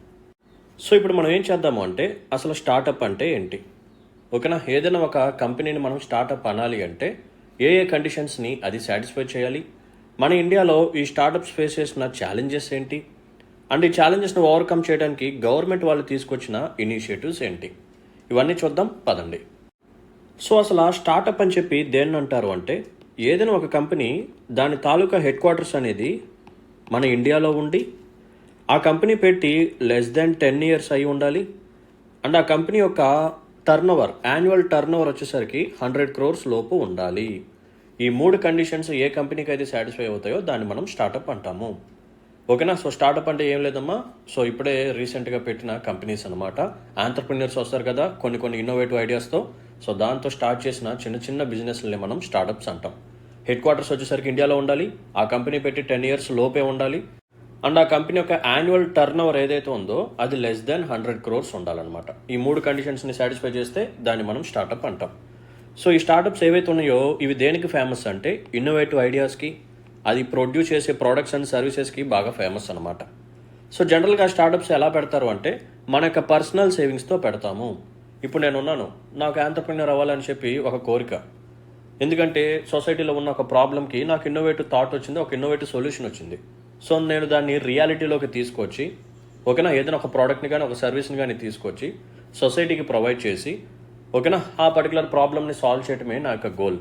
So ఇప్పుడు మనం ఏం చేద్దాము అంటే అసలు స్టార్టప్ అంటే ఏంటి. ఓకేనా, ఏదైనా ఒక కంపెనీని మనం స్టార్టప్ అనాలి అంటే ఏ కండిషన్స్ని అది సాటిస్ఫై చేయాలి, మన ఇండియాలో ఈ స్టార్టప్స్ ఫేస్ చేసిన ఛాలెంజెస్ ఏంటి, అండ్ ఈ ఛాలెంజెస్ని ఓవర్కమ్ చేయడానికి గవర్నమెంట్ వాళ్ళు తీసుకొచ్చిన ఇనిషియేటివ్స్ ఏంటి, ఇవన్నీ చూద్దాం పదండి. సో అసలు ఆ స్టార్టప్ అని చెప్పి దేన్ని అంటారు అంటే ఏదైనా ఒక కంపెనీ దాని తాలూకా హెడ్ క్వార్టర్స్ అనేది మన ఇండియాలో ఉండి ఆ కంపెనీ పెట్టి లెస్ దెన్ 10 years అయి ఉండాలి. అండ్ ఆ కంపెనీ యొక్క యాన్యువల్ టర్న్ ఓవర్ వచ్చేసరికి 100 crores లోపు ఉండాలి. ఈ 3 కండిషన్స్ ఏ కంపెనీకి అయితే సాటిస్ఫై అవుతాయో దాన్ని మనం స్టార్టప్ అంటాము. ఓకేనా, సో స్టార్టప్ అంటే ఏం లేదమ్మా, సో ఇప్పుడే రీసెంట్గా పెట్టిన కంపెనీస్ అనమాట. ఆంటర్ప్రినర్స్ వస్తారు కదా కొన్ని ఇన్నోవేటివ్ ఐడియాస్తో, సో దాంతో స్టార్ట్ చేసిన చిన్న చిన్న బిజినెస్లని మనం స్టార్టప్స్ అంటాం. హెడ్ క్వార్టర్స్ వచ్చేసరికి ఇండియాలో ఉండాలి, ఆ కంపెనీ పెట్టి 10 years లోపే ఉండాలి, అండ్ ఆ కంపెనీ యొక్క యాన్యువల్ టర్న్ ఓవర్ ఏదైతే ఉందో అది లెస్ దెన్ 100 crores ఉండాలన్నమాట. ఈ 3 కండిషన్స్ని సాటిస్ఫై చేస్తే దాన్ని మనం స్టార్టప్ అంటాం. సో ఈ స్టార్టప్స్ ఏవైతే ఉన్నాయో ఇవి దేనికి ఫేమస్ అంటే ఇన్నోవేటివ్ ఐడియాస్కి, అది ప్రొడ్యూస్ చేసే ప్రోడక్ట్స్ అండ్ సర్వీసెస్కి బాగా ఫేమస్ అనమాట. సో జనరల్గా స్టార్టప్స్ ఎలా పెడతారు అంటే మన యొక్క పర్సనల్ సేవింగ్స్తో పెడతాము. ఇప్పుడు నేను ఉన్నాను, నాకు ఎంటర్‌ప్రెన్యూర్ అవ్వాలని చెప్పి ఒక కోరిక. ఎందుకంటే సొసైటీలో ఉన్న ఒక ప్రాబ్లమ్కి నాకు ఇన్నోవేటివ్ థాట్ వచ్చింది, ఒక ఇన్నోవేటివ్ సొల్యూషన్ వచ్చింది. సో నేను దాన్ని రియాలిటీలోకి తీసుకొచ్చి ఓకేనా, ఏదైనా ఒక ప్రోడక్ట్ని కానీ ఒక సర్వీస్ని కానీ తీసుకొచ్చి సొసైటీకి ప్రొవైడ్ చేసి ఓకేనా ఆ పర్టికులర్ ప్రాబ్లమ్ని సాల్వ్ చేయడమే నా యొక్క గోల్.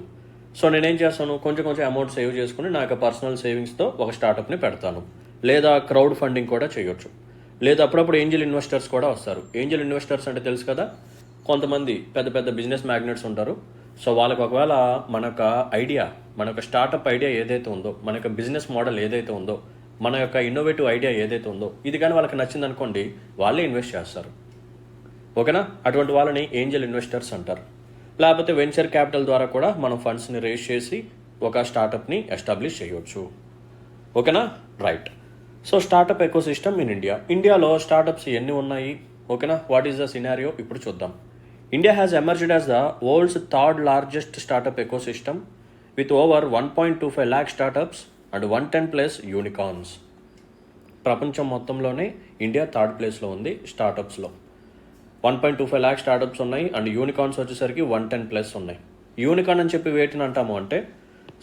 సో నేనేం చేస్తాను, కొంచెం కొంచెం అమౌంట్ సేవ్ చేసుకుని నా యొక్క పర్సనల్ సేవింగ్స్తో ఒక స్టార్టప్ని పెడతాను. లేదా క్రౌడ్ ఫండింగ్ కూడా చేయొచ్చు, లేదా అప్పుడప్పుడు ఏంజల్ ఇన్వెస్టర్స్ కూడా వస్తారు. ఏంజల్ ఇన్వెస్టర్స్ అంటే తెలుసు కదా, కొంతమంది పెద్ద పెద్ద బిజినెస్ మ్యాగ్నెట్స్ ఉంటారు. సో వాళ్ళకి ఒకవేళ మన యొక్క ఐడియా, మన యొక్క స్టార్టప్ ఐడియా ఏదైతే ఉందో, మన యొక్క బిజినెస్ మోడల్ ఏదైతే ఉందో, మన యొక్క ఇన్నోవేటివ్ ఐడియా ఏదైతే ఉందో ఇది కానీ వాళ్ళకి నచ్చింది అనుకోండి, వాళ్ళే ఇన్వెస్ట్ చేస్తారు. ఓకేనా, అటువంటి వాళ్ళని ఏంజల్ ఇన్వెస్టర్స్ అంటారు. లేకపోతే వెంచర్ క్యాపిటల్ ద్వారా కూడా మనం ఫండ్స్ని రేస్ చేసి ఒక స్టార్టప్ని ఎస్టాబ్లిష్ చేయవచ్చు. ఓకేనా, right. So startup ecosystem in India. ఇండియాలో స్టార్టప్స్ ఎన్ని ఉన్నాయి, ఓకేనా, వాట్ ఈస్ ద సినారియో ఇప్పుడు చూద్దాం. India has emerged as the world's third largest startup ecosystem with over 1.25 lakh startups and 110 plus unicorns. ప్రపంచం మొత్తంలోనే ఇండియా థర్డ్ ప్లేస్లో ఉంది స్టార్టప్స్లో. 1.25 lakh స్టార్టప్స్ ఉన్నాయి అండ్ యూనికార్న్స్ వచ్చేసరికి 110 plus ఉన్నాయి. యూనికార్న్ అని చెప్పి వేటిని అంటాము అంటే,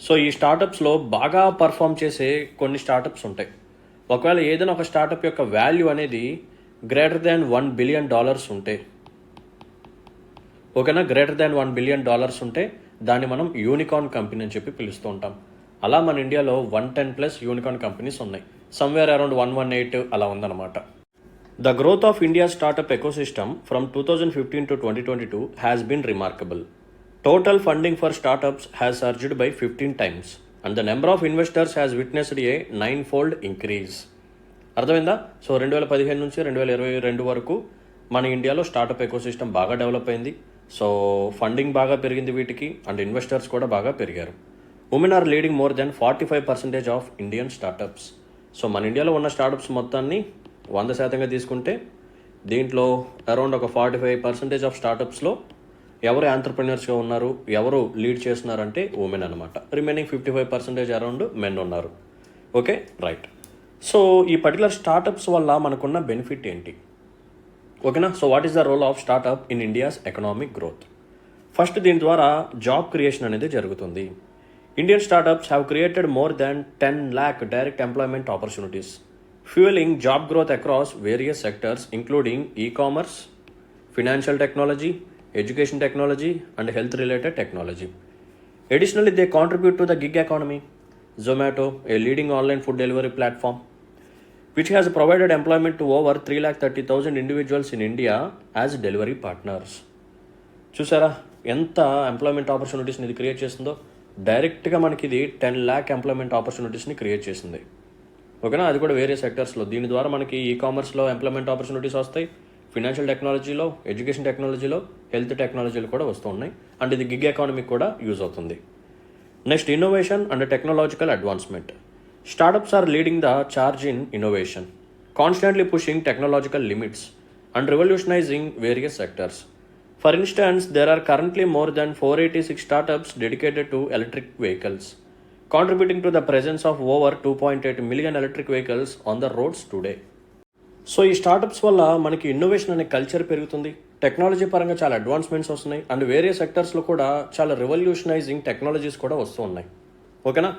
సో ఈ స్టార్టప్స్లో బాగా పర్ఫామ్ చేసే కొన్ని స్టార్టప్స్ ఉంటాయి. ఒకవేళ ఏదైనా ఒక స్టార్టప్ యొక్క వాల్యూ అనేది గ్రేటర్ దాన్ $1 billion ఉంటే, ఓకేనా, గ్రేటర్ దాన్ $1 billion ఉంటే దాన్ని మనం యూనికార్న్ కంపెనీ అని చెప్పి పిలుస్తూ ఉంటాం. అలా మన ఇండియాలో 110 plus యూనికార్న్ కంపెనీస్ ఉన్నాయి. సమ్వేర్ అరౌండ్ 118 అలా ఉందన్నమాట. The growth of India startup ecosystem from 2015 to 2022 has been remarkable. Total funding for startups has surged by 15 times and the number of investors has witnessed a 9-fold increase. అర్థమైందా? So 2015 నుంచి 2022 వరకు మన ఇండియాలో startup ecosystem బాగా develop అయింది. So funding బాగా పెరిగింది వీటికి అండ్ ఇన్వెస్టర్స్ కూడా బాగా పెరిగారు. Women are leading more than 45% of Indian startups. So మన ఇండియాలో ఉన్న స్టార్టప్స్ మొత్తాన్ని 100% తీసుకుంటే దీంట్లో అరౌండ్ ఒక 45% ఆఫ్ స్టార్టప్స్లో ఎవరు ఆంటర్‌ప్రెన్యూర్స్గా ఉన్నారు, ఎవరు లీడ్ చేస్తున్నారంటే ఉమెన్ అనమాట. రిమైనింగ్ 55% అరౌండ్ మెన్ ఉన్నారు. Okay, right. సో ఈ పర్టికులర్ స్టార్టప్స్ వల్ల మనకున్న బెనిఫిట్ ఏంటి, ఓకేనా? So what is the role of startup in India's economic growth? First, దీని ద్వారా జాబ్ క్రియేషన్ అనేది జరుగుతుంది. Indian startups have created more than 10 lakh direct employment opportunities, fueling job growth across various sectors including e-commerce, financial technology, education technology and health related technology. Additionally, they contribute to the gig economy. Zomato, a leading online food delivery platform, which has provided employment to over 330,000 individuals in India as delivery partners. చూసారా ఎంత employment ఆపర్చునిటీస్ని ఇది create చేస్తుందో? డైరెక్ట్గా మనకి ఇది 10 lakh employment ఆపర్చునిటీస్ని create చేసింది. ఓకేనా, అది కూడా వేరే సెక్టర్స్లో. దీని ద్వారా మనకి ఈ-కామర్స్లో ఎంప్లాయ్మెంట్ ఆపర్చునిటీస్ వస్తాయి, ఫినాన్షియల్ టెక్నాలజీలో, ఎడ్యుకేషన్ టెక్నాలజీలో, హెల్త్ టెక్నాలజీలో కూడా వస్తూ ఉన్నాయి. అండ్ ఇది గిగ్ ఎకానమీకి కూడా యూజ్ అవుతుంది. Next, innovation and technological advancement. Startups are leading the charge in innovation, constantly pushing technological limits and revolutionizing various sectors. For instance, there are currently more than 486 startups dedicated to electric vehicles, contributing to the presence of over 2.8 million electric vehicles on the roads today. So ఈ startups వల్ల మనకి innovation అనే culture పెరుగుతుంది, technology పరంగా చాలా advancements వస్తున్నాయి and వేరే సెక్టర్స్లో కూడా చాలా రెవల్యూషనైజింగ్ టెక్నాలజీస్ కూడా వస్తూ ఉన్నాయి. ఓకేనా,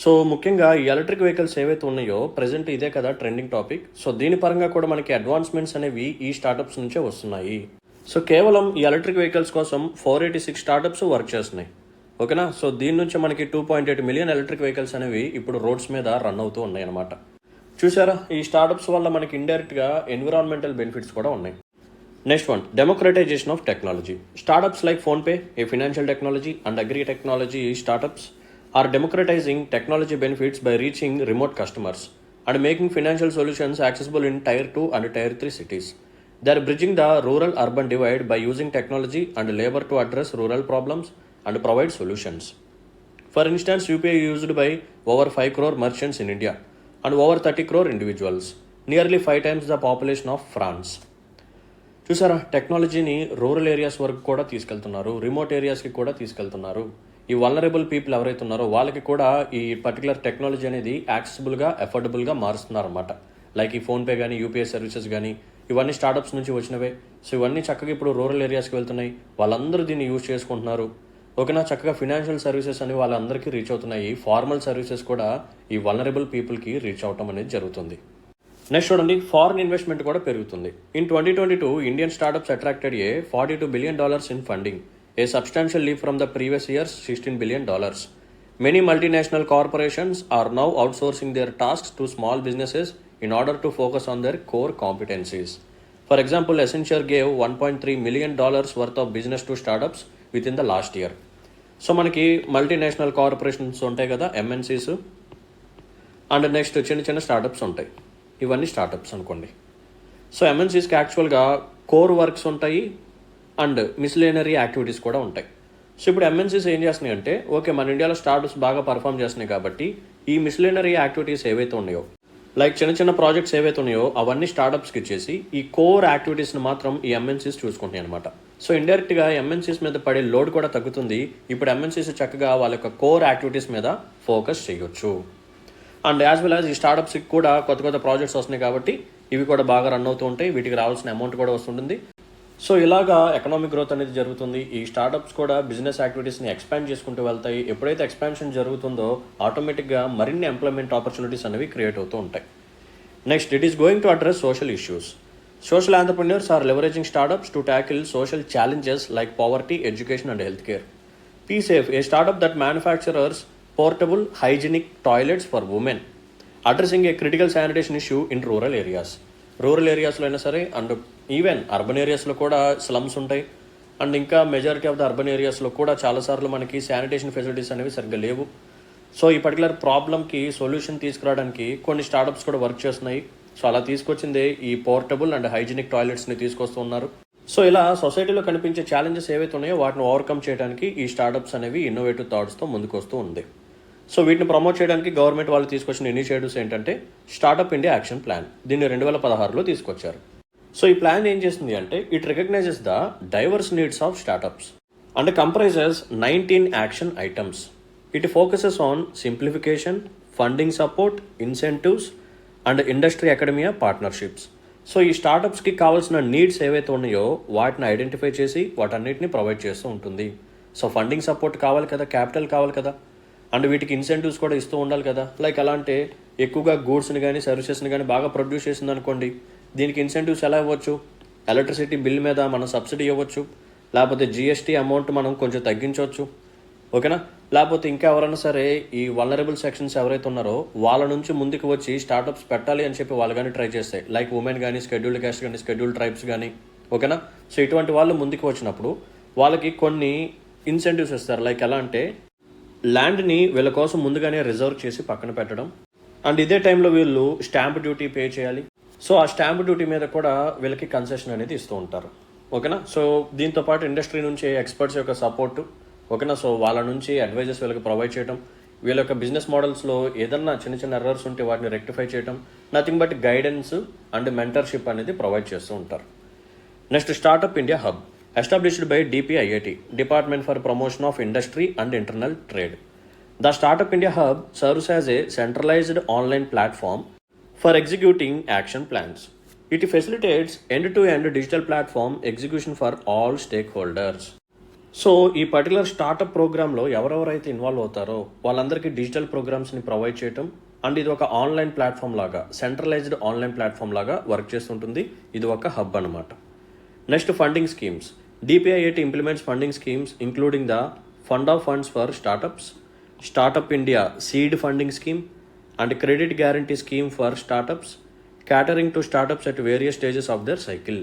సో ముఖ్యంగా ఈ ఎలక్ట్రిక్ వెహికల్స్ ఏవైతే ఉన్నాయో ప్రజెంట్ ఇదే కదా ట్రెండింగ్ టాపిక్. సో దీని పరంగా కూడా మనకి అడ్వాన్స్మెంట్స్ అనేవి ఈ స్టార్టప్స్ నుంచే వస్తున్నాయి. సో కేవలం ఈ ఎలక్ట్రిక్ వెహికల్స్ కోసం 486 స్టార్టప్స్ వర్క్ చేస్తున్నాయి. ఓకేనా, సో దీని నుంచి మనకి 2.8 million ఎలక్ట్రిక్ వెహికల్స్ అనేవి ఇప్పుడు రోడ్స్ మీద రన్ అవుతూ ఉన్నాయి అన్నమాట. చూసారా, ఈ స్టార్టప్స్ వల్ల మనకి ఇండైరెక్ట్గా ఎన్విరాన్మెంటల్ బెనిఫిట్స్ కూడా ఉన్నాయి. Next one, democratisation of technology. Startups like PhonePe, A financial technology and agri technology startups are democratizing technology benefits by reaching remote customers and making financial solutions accessible in Tier 2 and Tier 3 cities. They are bridging the rural-urban divide by using technology and labor to address rural problems and provide solutions. For instance UPI used by over 5 crore merchants in India and over 30 crore individuals, nearly 5 times the population of France. చూసారా, టెక్నాలజీని rural areas వరకు కూడా తీసుకెళ్తున్నారు, remote ఏరియాస్కి కూడా తీసుకెళ్తున్నారు. ఈ vulnerable people ఎవరైతే ఉన్నారో వాళ్ళకి కూడా ఈ పర్టికులర్ టెక్నాలజీ అనేది యాక్సెసిబుల్గా, అఫోర్డబుల్గా మారుస్తున్నారు అనమాట. లైక్ ఈ ఫోన్పే కానీ, యూపీఐ సర్వీసెస్ కానీ, ఇవన్నీ స్టార్టప్స్ నుంచి వచ్చినవే. సో ఇవన్నీ చక్కగా ఇప్పుడు రూరల్ ఏరియాస్కి వెళ్తున్నాయి, వాళ్ళందరూ దీన్ని యూజ్ చేసుకుంటున్నారు. ఓకేనా, చక్కగా ఫినాన్షియల్ సర్వీసెస్ అని వాళ్ళందరికీ రీచ్ అవుతున్నాయి. ఫార్మల్ సర్వీసెస్ కూడా ఈ వల్నరబుల్ పీపుల్కి రీచ్ అవటం అనేది జరుగుతుంది. నెక్స్ట్ చూడండి, ఫారిన్ ఇన్వెస్ట్మెంట్ కూడా పెరుగుతుంది. In 2022 Indian startups attracted $42 billion in funding, a substantial leap from the previous years $16 billion. Many multinational corporations are now outsourcing their tasks to small businesses in order to focus on their core competencies. For example, Accenture gave $1.3 million worth of business to startups within the last year. So మనకి multinational corporations ఉంటాయి కదా, MNCs, and next చిన్న చిన్న startups ఉంటాయి. ఇవన్నీ startups అనుకోండి. So ఎంఎన్సీస్కి యాక్చువల్గా core works ఉంటాయి అండ్ మిస్లేనరీ యాక్టివిటీస్ కూడా ఉంటాయి. సో ఇప్పుడు ఎంఎన్సీస్ ఏం చేస్తున్నాయి అంటే, ఓకే మన ఇండియాలో స్టార్టప్స్ బాగా పర్ఫామ్ చేస్తున్నాయి కాబట్టి ఈ మిస్లేనరీ యాక్టివిటీస్ ఏవైతే ఉన్నాయో, లైక్ చిన్న చిన్న ప్రాజెక్ట్స్ ఏవైతే ఉన్నాయో అవన్నీ స్టార్టప్స్కి ఇచ్చేసి ఈ కోర్ యాక్టివిటీస్ని మాత్రం ఈ ఎంఎన్సీస్ చూసుకుంటాయి అనమాట. సో ఇండైరెక్ట్గా ఎంఎన్సీస్ మీద పడే లోడ్ కూడా తగ్గుతుంది. ఇప్పుడు ఎంఎన్సీస్ చక్కగా వాళ్ళ యొక్క కోర్ యాక్టివిటీస్ మీద ఫోకస్ చేయొచ్చు. అండ్ యాజ్ వెల్ యాజ్ ఈ స్టార్టప్స్కి కూడా కొత్త కొత్త ప్రాజెక్ట్స్ వస్తున్నాయి కాబట్టి ఇవి కూడా బాగా రన్ అవుతూ ఉంటాయి, వీటికి రావాల్సిన అమౌంట్ కూడా వస్తుంటుంది. సో ఇలాగా ఎకనామిక్ గ్రోత్ అనేది జరుగుతుంది. ఈ స్టార్టప్స్ కూడా బిజినెస్ యాక్టివిటీస్ని ఎక్స్పాండ్ చేసుకుంటూ వెళ్తాయి. ఎప్పుడైతే ఎక్స్పాన్షన్ జరుగుతుందో ఆటోమేటిక్గా మరిన్ని ఎంప్లాయ్మెంట్ ఆపర్చునిటీస్ అనేవి క్రియేట్ అవుతూ ఉంటాయి. Next, it is going to address social issues. Social entrepreneurs are leveraging startups to tackle social challenges like poverty, education, and healthcare. PSafe, a startup that manufactures portable hygienic toilets for women, addressing a critical sanitation issue in rural areas. Rural ఏరియాస్లో అయినా సరే and even urban ఏరియాస్లో కూడా slums ఉంటాయి. And ఇంకా majority of the urban ఏరియాస్లో కూడా చాలాసార్లు మనకి శానిటేషన్ ఫెసిలిటీస్ అనేవి సరిగ్గా లేవు. సో ఈ పర్టికులర్ ప్రాబ్లమ్కి సొల్యూషన్ తీసుకురావడానికి కొన్ని స్టార్టప్స్ కూడా వర్క్ చేస్తున్నాయి. సో అలా తీసుకొచ్చిందే ఈ పోర్టబుల్ అండ్ హైజీనిక్ టాయిలెట్స్ని తీసుకొస్తూ ఉన్నారు. సో ఇలా సొసైటీలో కనిపించే ఛాలెంజెస్ ఏవైతే ఉన్నాయో వాటిని ఓవర్కమ్ చేయడానికి ఈ స్టార్టప్స్ అనేవి ఇన్నోవేటివ్ థాట్స్తో ముందుకు వస్తూ ఉంది. సో వీటిని ప్రమోట్ చేయడానికి గవర్నమెంట్ వాళ్ళు తీసుకొచ్చిన ఇనిషియేటివ్స్ ఏంటంటే స్టార్టప్ ఇండియా యాక్షన్ ప్లాన్. దీన్ని 2016లో తీసుకొచ్చారు. సో ఈ ప్లాన్ ఏం చేస్తుంది అంటే, it recognizes the diverse needs of startups and comprises 19 action items. It focuses on simplification, funding support, incentives and industry academia partnerships. So ఈ స్టార్టప్స్కి కావాల్సిన నీడ్స్ ఏవైతే ఉన్నాయో వాటిని ఐడెంటిఫై చేసి వాటన్నిటిని ప్రొవైడ్ చేస్తూ ఉంటుంది. సో ఫండింగ్ సపోర్ట్ కావాలి కదా, క్యాపిటల్ కావాలి కదా, అండ్ వీటికి ఇన్సెంటివ్స్ కూడా ఇస్తూ ఉండాలి కదా. లైక్ ఎలా అంటే, ఎక్కువగా గూడ్స్ని కానీ సర్వీసెస్ని కానీ బాగా ప్రొడ్యూస్ చేసింది అనుకోండి, దీనికి ఇన్సెంటివ్స్ ఎలా ఇవ్వచ్చు? ఎలక్ట్రిసిటీ బిల్ మీద మనం సబ్సిడీ ఇవ్వచ్చు, లేకపోతే జిఎస్టీ అమౌంట్ మనం కొంచెం తగ్గించవచ్చు, ఓకేనా. లేకపోతే ఇంకా ఎవరైనా సరే ఈ వల్నరబుల్ సెక్షన్స్ ఎవరైతే ఉన్నారో వాళ్ళ నుంచి ముందుకు వచ్చి స్టార్టప్స్ పెట్టాలి అని చెప్పి వాళ్ళు కానీ ట్రై చేస్తాయి. లైక్ ఉమెన్ కానీ, షెడ్యూల్డ్ క్యాస్ట్ కానీ, షెడ్యూల్డ్ ట్రైబ్స్ కానీ, ఓకేనా. సో ఇటువంటి వాళ్ళు ముందుకు వచ్చినప్పుడు వాళ్ళకి కొన్ని ఇన్సెంటివ్స్ ఇస్తారు. లైక్ ఎలా అంటే, ల్యాండ్ని వీళ్ళ కోసం ముందుగానే రిజర్వ్ చేసి పక్కన పెట్టడం, అండ్ ఇదే టైంలో వీళ్ళు స్టాంప్ డ్యూటీ పే చేయాలి. సో ఆ స్టాంప్ డ్యూటీ మీద కూడా వీళ్ళకి కన్సెషన్ అనేది ఇస్తూ ఉంటారు, ఓకేనా. సో దీంతో పాటు ఇండస్ట్రీ నుంచి ఎక్స్పర్ట్స్ యొక్క సపోర్టు, ఓకేనా. సో వాళ్ళ నుంచి అడ్వైజర్స్ వీళ్ళకి ప్రొవైడ్ చేయడం, వీళ్ళ యొక్క బిజినెస్ మోడల్స్లో ఏదన్నా చిన్న చిన్న ఎర్రర్స్ ఉంటే వాటిని రెక్టిఫై చేయడం, nothing but guidance and mentorship అనేది ప్రొవైడ్ చేస్తూ ఉంటారు. Next, startup India hub established by DPIIT, Department for Promotion of Industry and Internal Trade. The Startup India Hub serves as a centralized online platform for executing action plans. It facilitates end-to-end digital platform execution for all stakeholders. So ఈ particular startup ప్రోగ్రాంలో ఎవరెవరైతే involve అవుతారో వాళ్ళందరికీ digital ప్రోగ్రామ్స్ని provide చేయటం, and ఇది ఒక online platform లాగా, centralised online platform లాగా వర్క్ చేస్తుంటుంది. ఇది ఒక హబ్ అనమాట. Next, funding schemes. DPIIT implements funding schemes including the Fund of Funds for Startups, Startup India Seed Funding Scheme, and Credit Guarantee Scheme for Startups, catering to startups at various stages of their cycle.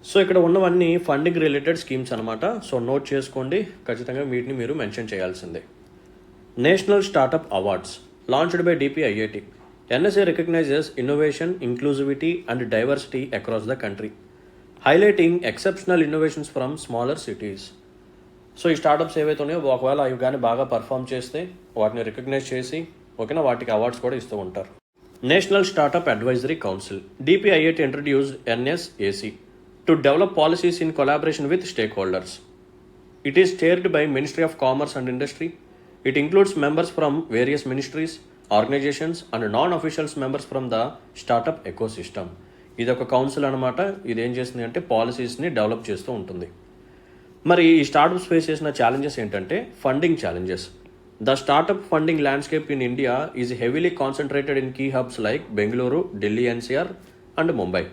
So ఇక్కడ ఉన్నవన్నీ funding related schemes అనమాట. So note చేసుకోండి, ఖచ్చితంగా వీటిని మీరు mention చేయాల్సిందే. National startup awards launched by DPIIT. NSA recognizes innovation, inclusivity, and diversity across the country, highlighting exceptional innovations from smaller cities. So ఈ startups ఏవైతే ఉన్నాయో ఒకవేళ అవి కానీ బాగా పర్ఫామ్ చేస్తే వాటిని రికగ్నైజ్ చేసి ఓకేనా వాటికి అవార్డ్స్ కూడా ఇస్తూ ఉంటారు. National startup advisory council DPIIT introduced NSAC to develop policies in collaboration with stake holders. It is chaired by Ministry of Commerce and Industry. It includes members from various ministries, organizations and non-officials members from the startup ecosystem. ఇది ఒక council అనమాట. ఇది ఏం చేస్తుంది అంటే పాలసీస్ని develop చేస్తూ ఉంటుంది. మరి ఈ స్టార్టప్స్ ఫేస్ చేసిన ఛాలెంజెస్ ఏంటంటే funding challenges. The startup funding landscape in India is heavily concentrated in key hubs like Bengaluru, Delhi NCR and Mumbai,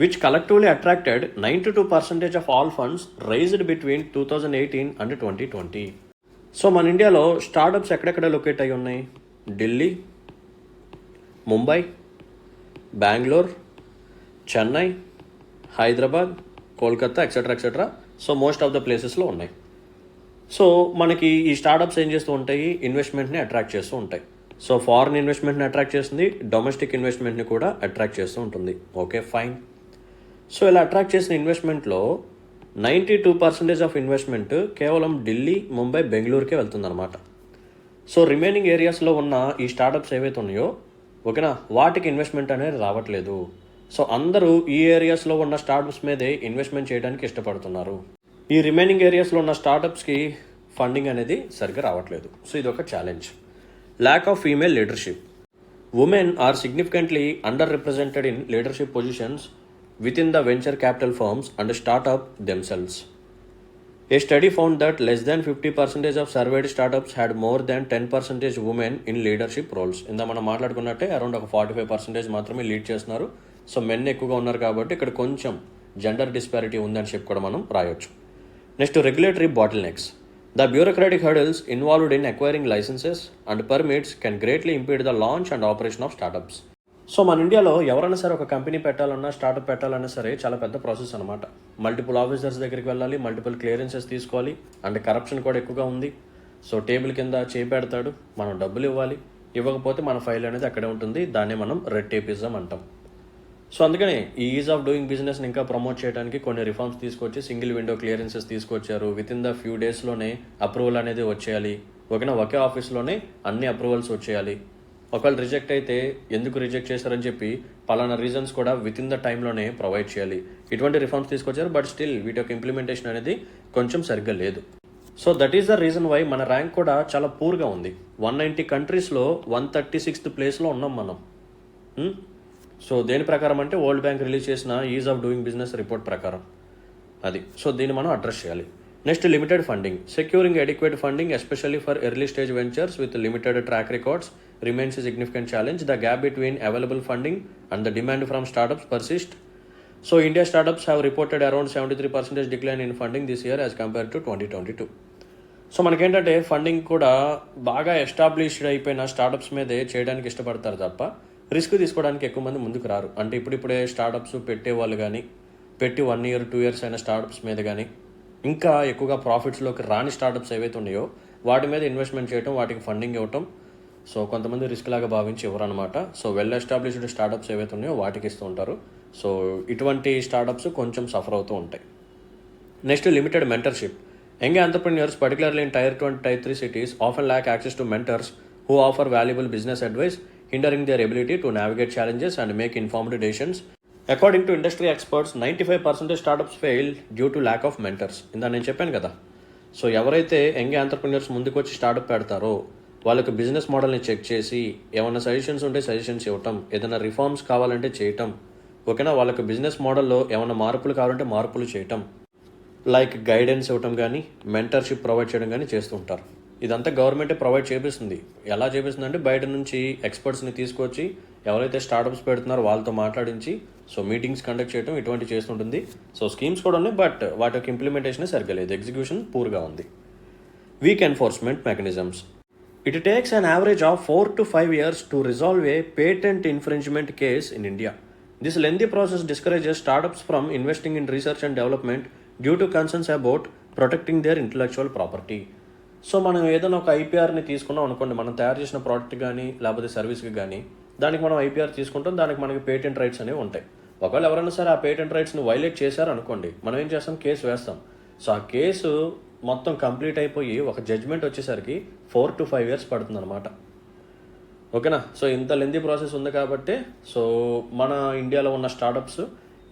which collectively attracted 92% of all funds raised between 2018 and 2020. So మన ఇండియాలో startups ఎక్కడెక్కడ locate అయి ఉన్నాయి? Delhi, Mumbai, Bengaluru, Chennai, Hyderabad, Kolkata etcetera. So most of the ప్లేసెస్లో ఉన్నాయి. So మనకి ఈ startups ఏం చేస్తూ ఉంటాయి? ఇన్వెస్ట్మెంట్ని అట్రాక్ట్ చేస్తూ ఉంటాయి. సో ఫారిన్ ఇన్వెస్ట్మెంట్ని అట్రాక్ట్ చేస్తుంది, డొమెస్టిక్ ఇన్వెస్ట్మెంట్ని కూడా అట్రాక్ట్ చేస్తూ ఉంటుంది. Okay fine. సో ఇలా అట్రాక్ట్ చేసిన ఇన్వెస్ట్మెంట్లో 92% ఆఫ్ ఇన్వెస్ట్మెంట్ కేవలం ఢిల్లీ, ముంబై, బెంగళూరుకే వెళ్తుందన్నమాట. సో రిమైనింగ్ ఏరియాస్లో ఉన్న ఈ స్టార్టప్స్ ఏవైతే ఉన్నాయో ఓకేనా వాటికి ఇన్వెస్ట్మెంట్ అనేది రావట్లేదు. సో అందరూ ఈ ఏరియాస్లో ఉన్న స్టార్టప్స్ మీదే ఇన్వెస్ట్మెంట్ చేయడానికి ఇష్టపడుతున్నారు. ఈ రిమైనింగ్ ఏరియాస్లో ఉన్న స్టార్టప్స్కి ఫండింగ్ అనేది సరిగ్గా రావట్లేదు. సో ఇది ఒక challenge. Lack of female leadership. Women are significantly underrepresented in leadership positions within the venture capital firms and startup themselves. A study found that less than 50% of surveyed startups had more than 10% women in leadership roles. ఇందా మనం మాట్లాడుకున్నట్టే around ఒక 45% మాత్రమే lead చేస్తున్నారు. So men ఎక్కువగా ఉన్నారు కాబట్టి ఇక్కడ కొంచెం జెండర్ డిస్పారిటీ ఉందని చెప్పి కూడా మనం రాయొచ్చు. Next regulatory bottlenecks. The bureaucratic hurdles involved in acquiring licenses and permits can greatly impede the launch and operation of startups. So మన ఇండియాలో ఎవరైనా సరే ఒక కంపెనీ పెట్టాలన్నా స్టార్టప్ పెట్టాలన్నా సరే చాలా పెద్ద ప్రాసెస్ అనమాట. మల్టిపుల్ ఆఫీసర్స్ దగ్గరికి వెళ్ళాలి, మల్టిపుల్ క్లియరెన్సెస్ తీసుకోవాలి, అండ్ కరప్షన్ కూడా ఎక్కువగా ఉంది. సో టేబుల్ కింద చేపెడతాడు, మనం డబ్బులు ఇవ్వాలి, ఇవ్వకపోతే మన ఫైల్ అనేది అక్కడే ఉంటుంది. దాన్నే మనం రెడ్ టేపిజం అంటాం. సో అందుకని ఈ ఈజ్ ఆఫ్ డూయింగ్ బిజినెస్ని ఇంకా ప్రమోట్ చేయడానికి కొన్ని రిఫార్మ్స్ తీసుకొచ్చి సింగిల్ విండో క్లియరెన్సెస్ తీసుకొచ్చారు. విత్ ఇన్ ద ఫ్యూ డేస్లోనే అప్రూవల్ అనేది వచ్చేయాలి. ఓకేనా, ఒకే ఆఫీస్లోనే అన్ని అప్రూవల్స్ వచ్చేయాలి. ఒకవేళ రిజెక్ట్ అయితే ఎందుకు రిజెక్ట్ చేశారని చెప్పి పలానా రీజన్స్ కూడా విత్ ఇన్ ద టైంలోనే ప్రొవైడ్ చేయాలి. ఇటువంటి రిఫార్మ్స్ తీసుకొచ్చారు. బట్ స్టిల్ వీటి యొక్క ఇంప్లిమెంటేషన్ అనేది కొంచెం సరిగ్గా లేదు. So that is the reason why మన ర్యాంక్ కూడా చాలా పూర్గా ఉంది. 190 కంట్రీస్లో 136th ప్లేస్లో ఉన్నాం మనం. సో దేని ప్రకారం అంటే వరల్డ్ బ్యాంక్ రిలీజ్ చేసిన is of doing business report ప్రకారం అది. సో దీన్ని మనం అడ్రస్ చేయాలి. Next limited funding. Securing adequate funding especially for early stage ventures with limited track records remains a significant challenge. The gap between available funding and the demand from startups persist. So India startups have reported around 73% decline in funding this year as compared to 2022. So మనకేంటంటే funding కూడా బాగా established అయిపోయిన startups మీదే చేయడానికి ఇష్టపడతారు తప్ప risk తీసుకోవడానికి ఎక్కువ మంది ముందుకు రారు. అంటే ఇప్పుడిప్పుడే స్టార్టప్స్ పెట్టేవాళ్ళు కానీ పెట్టి 1 year 2 years అయిన స్టార్టప్స్ మీద కానీ ఇంకా ఎక్కువగా ప్రాఫిట్స్లోకి రాని స్టార్టప్స్ ఏవైతే ఉన్నాయో వాటి మీద ఇన్వెస్ట్మెంట్ చేయడం, వాటికి ఫండింగ్ ఇవ్వటం సో కొంతమంది రిస్క్ లాగా భావించి ఇవ్వరనమాట. సో వెల్ ఎస్టాబ్లిష్డ్ స్టార్టప్స్ ఏవైతే ఉన్నాయో వాటికి ఇస్తూ ఉంటారు. సో ఇటువంటి స్టార్టప్స్ కొంచెం సఫర్ అవుతూ ఉంటాయి. Next limited mentorship. Young entrepreneurs particularly in Tier 2 and Tier 3 cities often lack access to mentors who offer valuable business advice, hindering their ability to navigate challenges and make informed decisions. According to industry experts, 95% startups fail due to lack of mentors. ఇందా నేను చెప్పాను కదా. So ఎవరైతే young entrepreneurs ముందుకు వచ్చి startup పెడతారో వాళ్ళకి business మోడల్ని చెక్ చేసి ఏమైనా సజెషన్స్ ఉంటే సజెషన్స్ ఇవ్వటం, ఏదైనా రిఫార్మ్స్ కావాలంటే చేయటం, ఓకేనా, వాళ్ళకి బిజినెస్ మోడల్లో ఏమైనా మార్పులు కావాలంటే మార్పులు చేయటం, లైక్ గైడెన్స్ ఇవ్వటం కానీ మెంటర్షిప్ ప్రొవైడ్ చేయడం కానీ చేస్తూ ఉంటారు. ఇదంతా గవర్నమెంటే ప్రొవైడ్ చేపిస్తుంది. ఎలా చేపిస్తుందంటే బయట నుంచి ఎక్స్పర్ట్స్ని తీసుకొచ్చి ఎవరైతే స్టార్టప్స్ పెడుతున్నారో వాళ్ళతో మాట్లాడించి సో మీటింగ్స్ కండక్ట్ చేయడం ఇటువంటి చేస్తుంటుంది. సో స్కీమ్స్ కూడా ఉన్నాయి, బట్ వాటి యొక్క ఇంప్లిమెంటేషన్ సరిగ్గా లేదు, ఎగ్జిక్యూషన్ పూర్గా ఉంది. Week enforcement mechanisms. It takes an average of 4 to 5 years to resolve a patent infringement case in India. This lengthy process discourages startups from investing in research and development due to concerns about protecting their intellectual property. So మనం ఏదైనా ఒక ఐపీఆర్ని తీసుకున్నాం అనుకోండి, మనం తయారు చేసిన product కానీ లేకపోతే సర్వీస్కి కానీ దానికి మనం ఐపీఆర్ తీసుకుంటాం, దానికి మనకి పేటెంట్ రైట్స్ అనేవి ఉంటాయి. ఒకవేళ ఎవరైనా సరే ఆ పేటెంట్ రైట్స్ని వైలేట్ చేశారు అనుకోండి, మనం ఏం చేస్తాం, కేసు వేస్తాం. సో ఆ కేసు మొత్తం కంప్లీట్ అయిపోయి ఒక జడ్జ్మెంట్ వచ్చేసరికి 4 to 5 years పడుతుంది అనమాట. ఓకేనా. సో ఇంత లెంతీ ప్రాసెస్ ఉంది కాబట్టి సో మన ఇండియాలో ఉన్న స్టార్టప్స్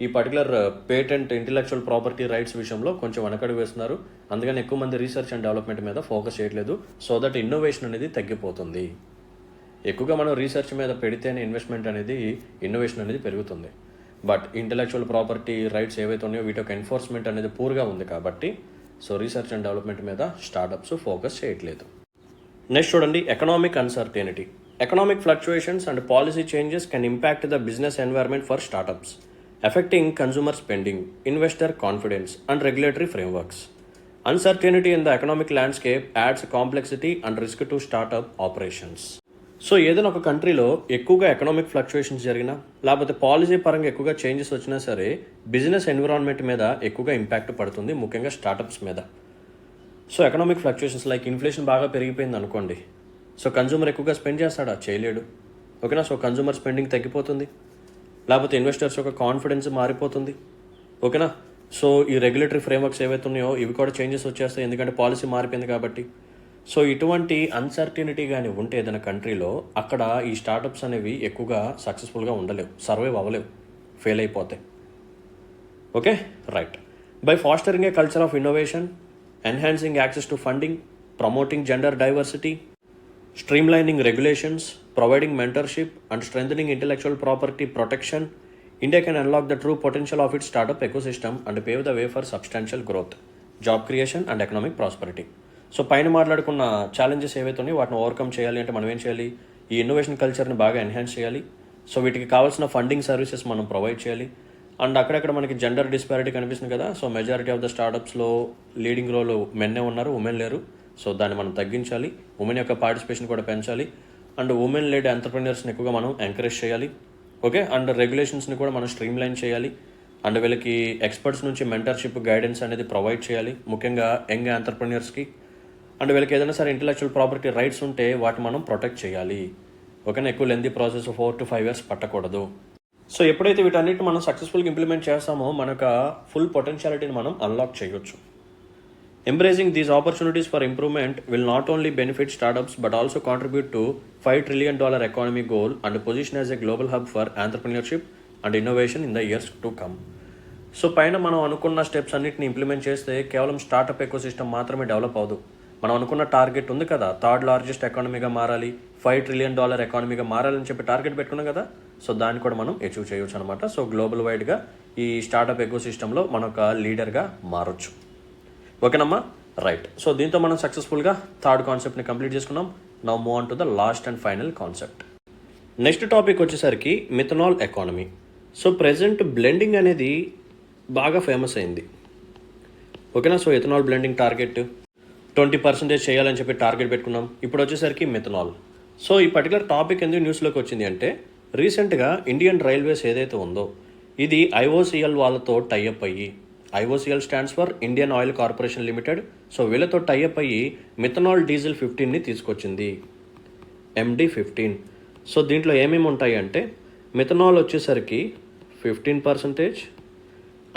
ఈ particular patent intellectual property rights విషయంలో కొంచెం వెనకడుగు వేస్తున్నారు. అందుకని ఎక్కువ మంది రీసెర్చ్ అండ్ డెవలప్మెంట్ మీద ఫోకస్ చేయట్లేదు. సో దట్ ఇన్నోవేషన్ అనేది తగ్గిపోతుంది. ఎక్కువగా మనం రీసెర్చ్ మీద పెడితేనే ఇన్నోవేషన్ అనేది పెరుగుతుంది. బట్ ఇంటెలెక్చువల్ ప్రాపర్టీ రైట్స్ ఏవైతే ఉన్నాయో వీటి యొక్క ఎన్ఫోర్స్మెంట్ అనేది పూర్గా ఉంది కాబట్టి సో రీసెర్చ్ అండ్ డెవలప్మెంట్ మీద స్టార్టప్స్ ఫోకస్ చేయట్లేదు. నెక్స్ట్ చూడండి, economic uncertainty. Economic fluctuations and policy changes can impact the business environment for startups, affecting consumer spending, investor confidence, and regulatory frameworks. Uncertainty in the economic landscape adds complexity and risk to startup operations. So ఏదైనా ఒక కంట్రీలో ఎక్కువగా economic fluctuations జరిగినా లేకపోతే policy పరంగా ఎక్కువగా changes వచ్చినా సరే బిజినెస్ ఎన్విరాన్మెంట్ మీద ఎక్కువగా ఇంపాక్ట్ పడుతుంది, ముఖ్యంగా స్టార్టప్స్ మీద. So economic fluctuations like inflation బాగా పెరిగిపోయింది అనుకోండి, సో కన్జ్యూమర్ ఎక్కువగా స్పెండ్ చేస్తాడా? చేయలేడు. ఓకేనా. సో కన్జ్యూమర్ స్పెండింగ్ తగ్గిపోతుంది, లేకపోతే ఇన్వెస్టర్స్ యొక్క కాన్ఫిడెన్స్ మారిపోతుంది. ఓకేనా. సో ఈ రెగ్యులేటరీ ఫ్రేమ్వర్క్స్ ఏవైతే ఉన్నాయో ఇవి కూడా చేంజెస్ వచ్చేస్తాయి, ఎందుకంటే పాలసీ మారిపోయింది కాబట్టి. సో ఇటువంటి అన్సర్టినిటీ కానీ ఉంటే ఏదైనా కంట్రీలో అక్కడ ఈ స్టార్టప్స్ అనేవి ఎక్కువగా సక్సెస్ఫుల్గా ఉండలేవు, సర్వైవ్ అవ్వలేవు, ఫెయిల్ అయిపోతాయి. Okay, right. By fostering A culture of innovation, enhancing access to funding, promoting gender diversity, streamlining regulations, providing mentorship, and strengthening intellectual property protection, India can unlock the true potential of its startup ecosystem and pave the way for substantial growth, job creation, and economic prosperity. So పైన మాట్లాడుకున్న challenges ఏవైతే ఉన్నాయో వాటిని overcome చేయాలి అంటే మనం ఏం చేయాలి? ఈ ఇన్నోవేషన్ కల్చర్ని బాగా ఎన్హాన్స్ చేయాలి. సో వీటికి కావాల్సిన ఫండింగ్ సర్వీసెస్ మనం ప్రొవైడ్ చేయాలి. అండ్ అక్కడక్కడ మనకి జెండర్ డిస్పారిటీ కనిపిస్తుంది కదా. సో మెజారిటీ ఆఫ్ ద స్టార్టప్స్లో లీడింగ్ రోల్ మెన్నే ఉన్నారు, ఉమెన్ లేరు. సో దాన్ని మనం తగ్గించాలి, ఉమెన్ యొక్క పార్టిసిపేషన్ కూడా పెంచాలి. అండ్ ఉమెన్ లెడ్ ఎంటర్ప్రెన్యూర్స్ని ఎక్కువగా మనం ఎంకరేజ్ చేయాలి. ఓకే. అండ్ రెగ్యులేషన్స్ని కూడా మనం స్ట్రీమ్లైన్ చేయాలి. అండ్ వీళ్ళకి ఎక్స్పర్ట్స్ నుంచి మెంటర్షిప్ గైడెన్స్ అనేది ప్రొవైడ్ చేయాలి, ముఖ్యంగా యంగ్ ఎంటర్ప్రెన్యూర్స్కి. అండ్ వీళ్ళకి ఏదైనా సరే ఇంటెలెక్చువల్ ప్రాపర్టీ రైట్స్ ఉంటే వాటిని మనం ప్రొటెక్ట్ చేయాలి. ఓకేనా. ఎక్కువ లెంతీ ప్రాసెస్ 4 to 5 years పట్టకూడదు. సో ఎప్పుడైతే వీటన్నిటిని మనం సక్సెస్ఫుల్గా ఇంప్లిమెంట్ చేస్తామో మనకు ఫుల్ పొటెన్షియాలిటీని మనం అన్లాక్ చేయొచ్చు. Embracing these opportunities for improvement will not only benefit startups but also contribute to $5 trillion economy goal and position as a global hub for entrepreneurship and innovation in the years to come. So పైన మనం అనుకున్న steps అన్నిటిని implement చేస్తే కేవలం startup ecosystem మాత్రమే develop అవ్వదు. మనం అనుకున్న టార్గెట్ ఉంది కదా, 3rd largest ఎకానమీగా మారాలి, $5 trillion ఎకానమీగా మారాలని చెప్పి టార్గెట్ పెట్టుకున్నాం కదా. సో దాన్ని కూడా మనం అచీవ్ చేయొచ్చు అనమాట. సో గ్లోబల్ వైడ్గా ఈ స్టార్టప్ ఎకోసిస్టంలో మనం ఒక లీడర్గా మారొచ్చు. ఓకేనమ్మా, రైట్. సో దీంతో మనం సక్సెస్ఫుల్గా 3rd కాన్సెప్ట్ని కంప్లీట్ చేసుకున్నాం. Now move on to the last and final concept. Next topic వచ్చేసరికి methanol economy. So present blending అనేది బాగా ఫేమస్ అయింది. ఓకేనా. సో ఎథనాల్ బ్లెండింగ్ టార్గెట్ 20% చేయాలని చెప్పి టార్గెట్ పెట్టుకున్నాం. ఇప్పుడు వచ్చేసరికి మిథనాల్. సో ఈ పర్టికులర్ టాపిక్ ఎందుకు న్యూస్లోకి వచ్చింది అంటే రీసెంట్గా ఇండియన్ రైల్వేస్ ఏదైతే ఉందో ఇది IOCL వాళ్ళతో టైఅప్ అయ్యి, IOCL stands for Indian oil corporation limited. So వీళ్ళతో టైఅప్ అయ్యి మిథనాల్ డీజిల్ 15ని తీసుకొచ్చింది, MD15. సో దీంట్లో ఏమేమి ఉంటాయి అంటే మిథనాల్ వచ్చేసరికి 15%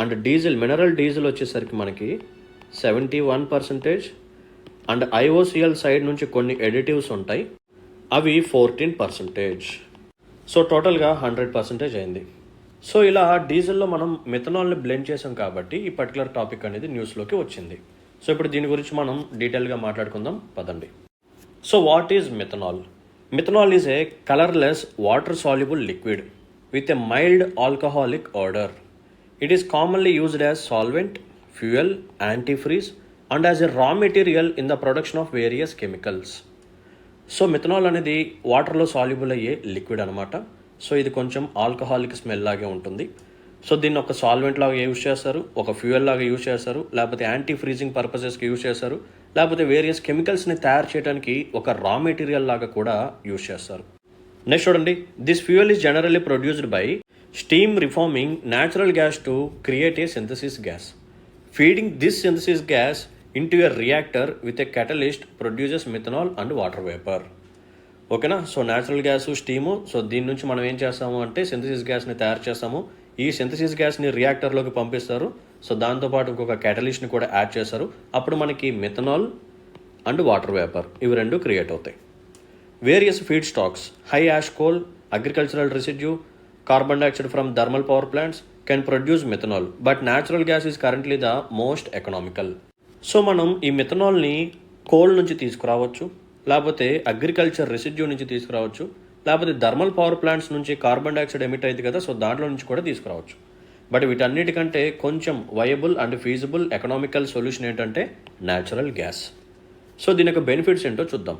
అండ్ డీజిల్, మినరల్ డీజిల్ వచ్చేసరికి మనకి 71% అండ్ IOCL సైడ్ నుంచి కొన్ని ఎడిటివ్స్ ఉంటాయి, అవి 14%. సో టోటల్గా 100% అయింది. సో ఇలా డీజిల్లో మనం మిథనాల్ని బ్లెండ్ చేసాం కాబట్టి ఈ పర్టికులర్ టాపిక్ అనేది న్యూస్లోకి వచ్చింది. సో ఇప్పుడు దీని గురించి మనం డీటెయిల్గా మాట్లాడుకుందాం, పదండి. So what is methanol? Methanol is a colourless water soluble liquid with a mild alcoholic order. It is commonly used as solvent, fuel, antifreeze and as a raw material in the production of various chemicals. So methanol అనేది వాటర్లో soluble అయ్యే liquid అనమాట. So ఇది కొంచెం alcoholic smell లాగే ఉంటుంది. So దీన్ని ఒక సాల్వెంట్ లాగా యూజ్ చేస్తారు, ఒక ఫ్యూయల్ లాగా యూజ్ చేస్తారు, లేకపోతే యాంటీ ఫ్రీజింగ్ పర్పసెస్కి యూజ్ చేస్తారు, లేకపోతే వేరియస్ కెమికల్స్ని తయారు చేయడానికి ఒక రా మెటీరియల్ లాగా కూడా యూజ్ చేస్తారు. నెక్స్ట్ చూడండి, this fuel is generally produced by steam reforming natural gas to create a synthesis gas. Feeding this synthesis gas into a reactor with a catalyst produces methanol and water vapor. ఓకేనా. So natural gas, steam, so దీని నుంచి మనం ఏం చేస్తాము అంటే synthesis గ్యాస్ని తయారు చేస్తాము. ఈ సింథసిస్ గ్యాస్ని రియాక్టర్లోకి పంపిస్తారు. సో దాంతోపాటు ఇంకొక క్యాటలిస్ట్ని కూడా యాడ్ చేశారు. అప్పుడు మనకి మిథనాల్ అండ్ వాటర్ వేపర్ ఇవి రెండు క్రియేట్ అవుతాయి. Various feedstocks, high ash coal, agricultural residue, carbon dioxide from thermal power plants can produce methanol, but natural gas is currently the most economical. So మనం ఈ మిథనాల్ని coal నుంచి తీసుకురావచ్చు, లేకపోతే agriculture residue నుంచి తీసుకురావచ్చు, లేకపోతే థర్మల్ పవర్ ప్లాంట్స్ నుంచి carbon dioxide emit అయింది కదా, సో దాంట్లో నుంచి కూడా తీసుకురావచ్చు. బట్ వీటన్నిటికంటే కొంచెం viable and feasible economical solution ఏంటంటే న్యాచురల్ గ్యాస్. సో దీని యొక్క బెనిఫిట్స్ ఏంటో చూద్దాం.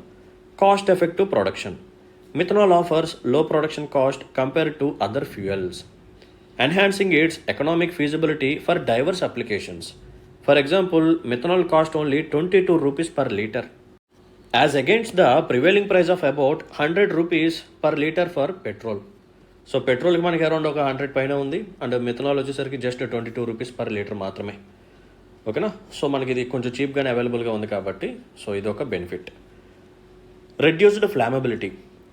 Cost effective production. Methanol offers low production cost compared to other fuels, enhancing its economic feasibility for diverse applications. For example, methanol cost only 22 rupees per liter, as against the prevailing price of about 100 rupees per liter for petrol. So పెట్రోల్కి మనకి around ఒక 100 పైన ఉంది, and methanol వచ్చేసరికి just 22 rupees per litre మాత్రమే. ఓకేనా, so మనకి ఇది కొంచెం చీప్గానే అవైలబుల్గా ఉంది కాబట్టి సో ఇది ఒక benefit. Reduced flammability.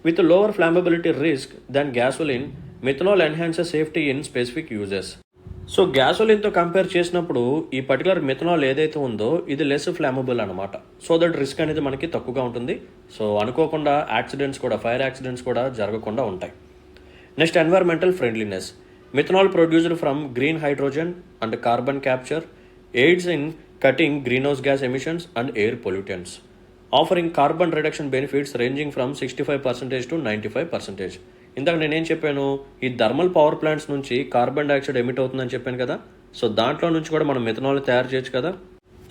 With lower flammability risk than gasoline, methanol enhances safety in specific uses. So గ్యాసోలిన్తో కంపేర్ చేసినప్పుడు ఈ పర్టికులర్ మిథనాల్ ఏదైతే ఉందో ఇది లెస్ ఫ్లామబుల్ అనమాట. సో దట్ రిస్క్ అనేది మనకి తక్కువగా ఉంటుంది. సో అనుకోకుండా యాక్సిడెంట్స్ కూడా, ఫైర్ యాక్సిడెంట్స్ కూడా జరగకుండా ఉంటాయి. Next, environmental friendliness. Methanol produced from green hydrogen and carbon capture AIDS in cutting green house gas emissions and air pollutants, offering carbon reduction benefits ranging from 65% to 95%. ఇందాక నేనేం చెప్పాను, ఈ thermal power plants నుంచి carbon dioxide emit అవుతుందని చెప్పాను కదా, so దాంట్లో నుంచి కూడా మనం మిథనాల్ తయారు చేయొచ్చు కదా.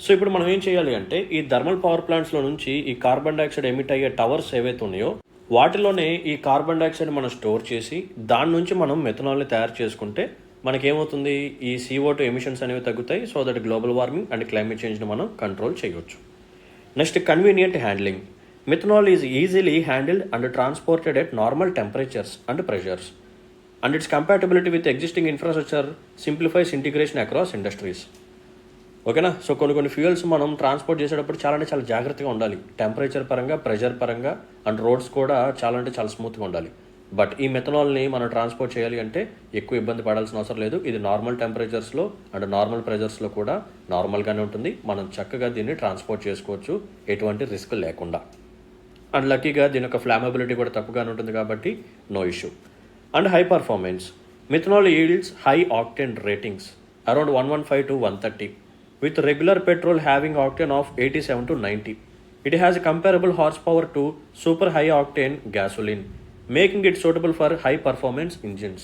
సో ఇప్పుడు మనం ఏం చేయాలి అంటే ఈ థర్మల్ పవర్ ప్లాంట్స్లో నుంచి ఈ కార్బన్ డైఆక్సైడ్ ఎమిట్ అయ్యే టవర్స్ ఏవైతే ఉన్నాయో వాటిలోనే ఈ కార్బన్ డైఆక్సైడ్ మనం స్టోర్ చేసి దాని నుంచి మనం మిథనాల్ని తయారు చేసుకుంటే మనకేమవుతుంది, ఈ CO2 ఎమిషన్స్ అనేవి తగ్గుతాయి. So that global warming and climate చేంజ్ని మనం కంట్రోల్ చేయవచ్చు. Next, convenient handling. Methanol is easily handled and transported at normal temperatures and pressures, and its compatibility with existing infrastructure simplifies integration across industries. ఓకేనా, so కొన్ని fuels మనం transport చేసేటప్పుడు చాలా జాగ్రత్తగా ఉండాలి. టెంపరేచర్ పరంగా, ప్రెషర్ పరంగా, అండ్ రోడ్స్ కూడా చాలా స్మూత్గా ఉండాలి. బట్ ఈ మెథనాల్ని మనం ట్రాన్స్పోర్ట్ చేయాలి అంటే ఎక్కువ ఇబ్బంది పడాల్సిన అవసరం లేదు. ఇది నార్మల్ టెంపరేచర్స్లో అండ్ నార్మల్ ప్రెషర్స్లో కూడా నార్మల్గానే ఉంటుంది. మనం చక్కగా దీన్ని ట్రాన్స్పోర్ట్ చేసుకోవచ్చు ఎటువంటి రిస్క్ లేకుండా. అండ్ లక్కీగా దీని యొక్క ఫ్లామబిలిటీ కూడా తక్కువగానే ఉంటుంది కాబట్టి no issue. And high performance. Methanol yields high octane ratings around 115 to 130, with regular petrol having octane of 87 to 90. It has a comparable horsepower to super high octane gasoline, making it suitable for high performance engines.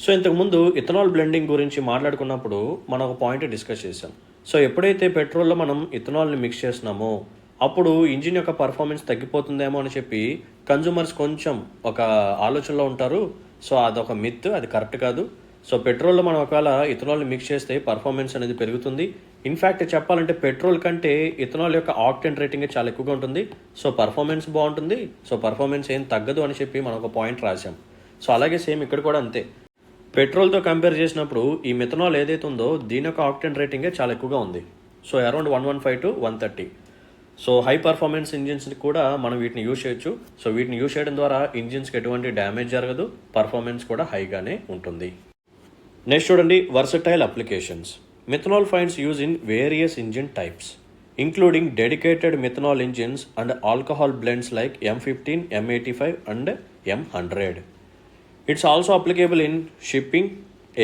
So ఇంతకుముందు ethanol blending గురించి మాట్లాడుకున్నప్పుడు మనం ఒక point discuss చేసాం. So ఎప్పుడైతే పెట్రోల్లో మనం ఇథనాల్ని mix చేస్తున్నామో అప్పుడు ఇంజిన్ యొక్క పర్ఫార్మెన్స్ తగ్గిపోతుందేమో అని చెప్పి కన్జ్యూమర్స్ కొంచెం ఒక ఆలోచనలో ఉంటారు. సో అదొక మిత్, అది కరెక్ట్ కాదు. సో పెట్రోల్లో మనం ఒకవేళ ఇథనాల్ని మిక్స్ చేస్తే పర్ఫార్మెన్స్ అనేది పెరుగుతుంది. ఇన్ఫ్యాక్ట్ చెప్పాలంటే పెట్రోల్ కంటే ఇథనాల్ యొక్క ఆక్టేన్ రేటింగ్ చాలా ఎక్కువగా ఉంటుంది. సో పర్ఫార్మెన్స్ బాగుంటుంది. సో పర్ఫార్మెన్స్ ఏం తగ్గదు అని చెప్పి మనం ఒక పాయింట్ రాసాం. సో అలాగే సేమ్ ఇక్కడ కూడా అంతే. పెట్రోల్తో కంపేర్ చేసినప్పుడు ఈ మిథనాల్ ఏదైతే ఉందో దీని యొక్క ఆక్టేన్ రేటింగే చాలా ఎక్కువగా ఉంది. So around 115 to 130. So high performance ఇంజిన్స్ని కూడా మనం వీటిని యూజ్ చేయొచ్చు. సో వీటిని యూజ్ చేయడం ద్వారా ఇంజిన్స్కి ఎటువంటి డ్యామేజ్ జరగదు, పర్ఫార్మెన్స్ కూడా హైగానే ఉంటుంది. నెక్స్ట్ చూడండి, versatile applications. Methanol finds use in various engine types including dedicated methanol engines and alcohol blends like M15, M85 and M100. It's also applicable in shipping,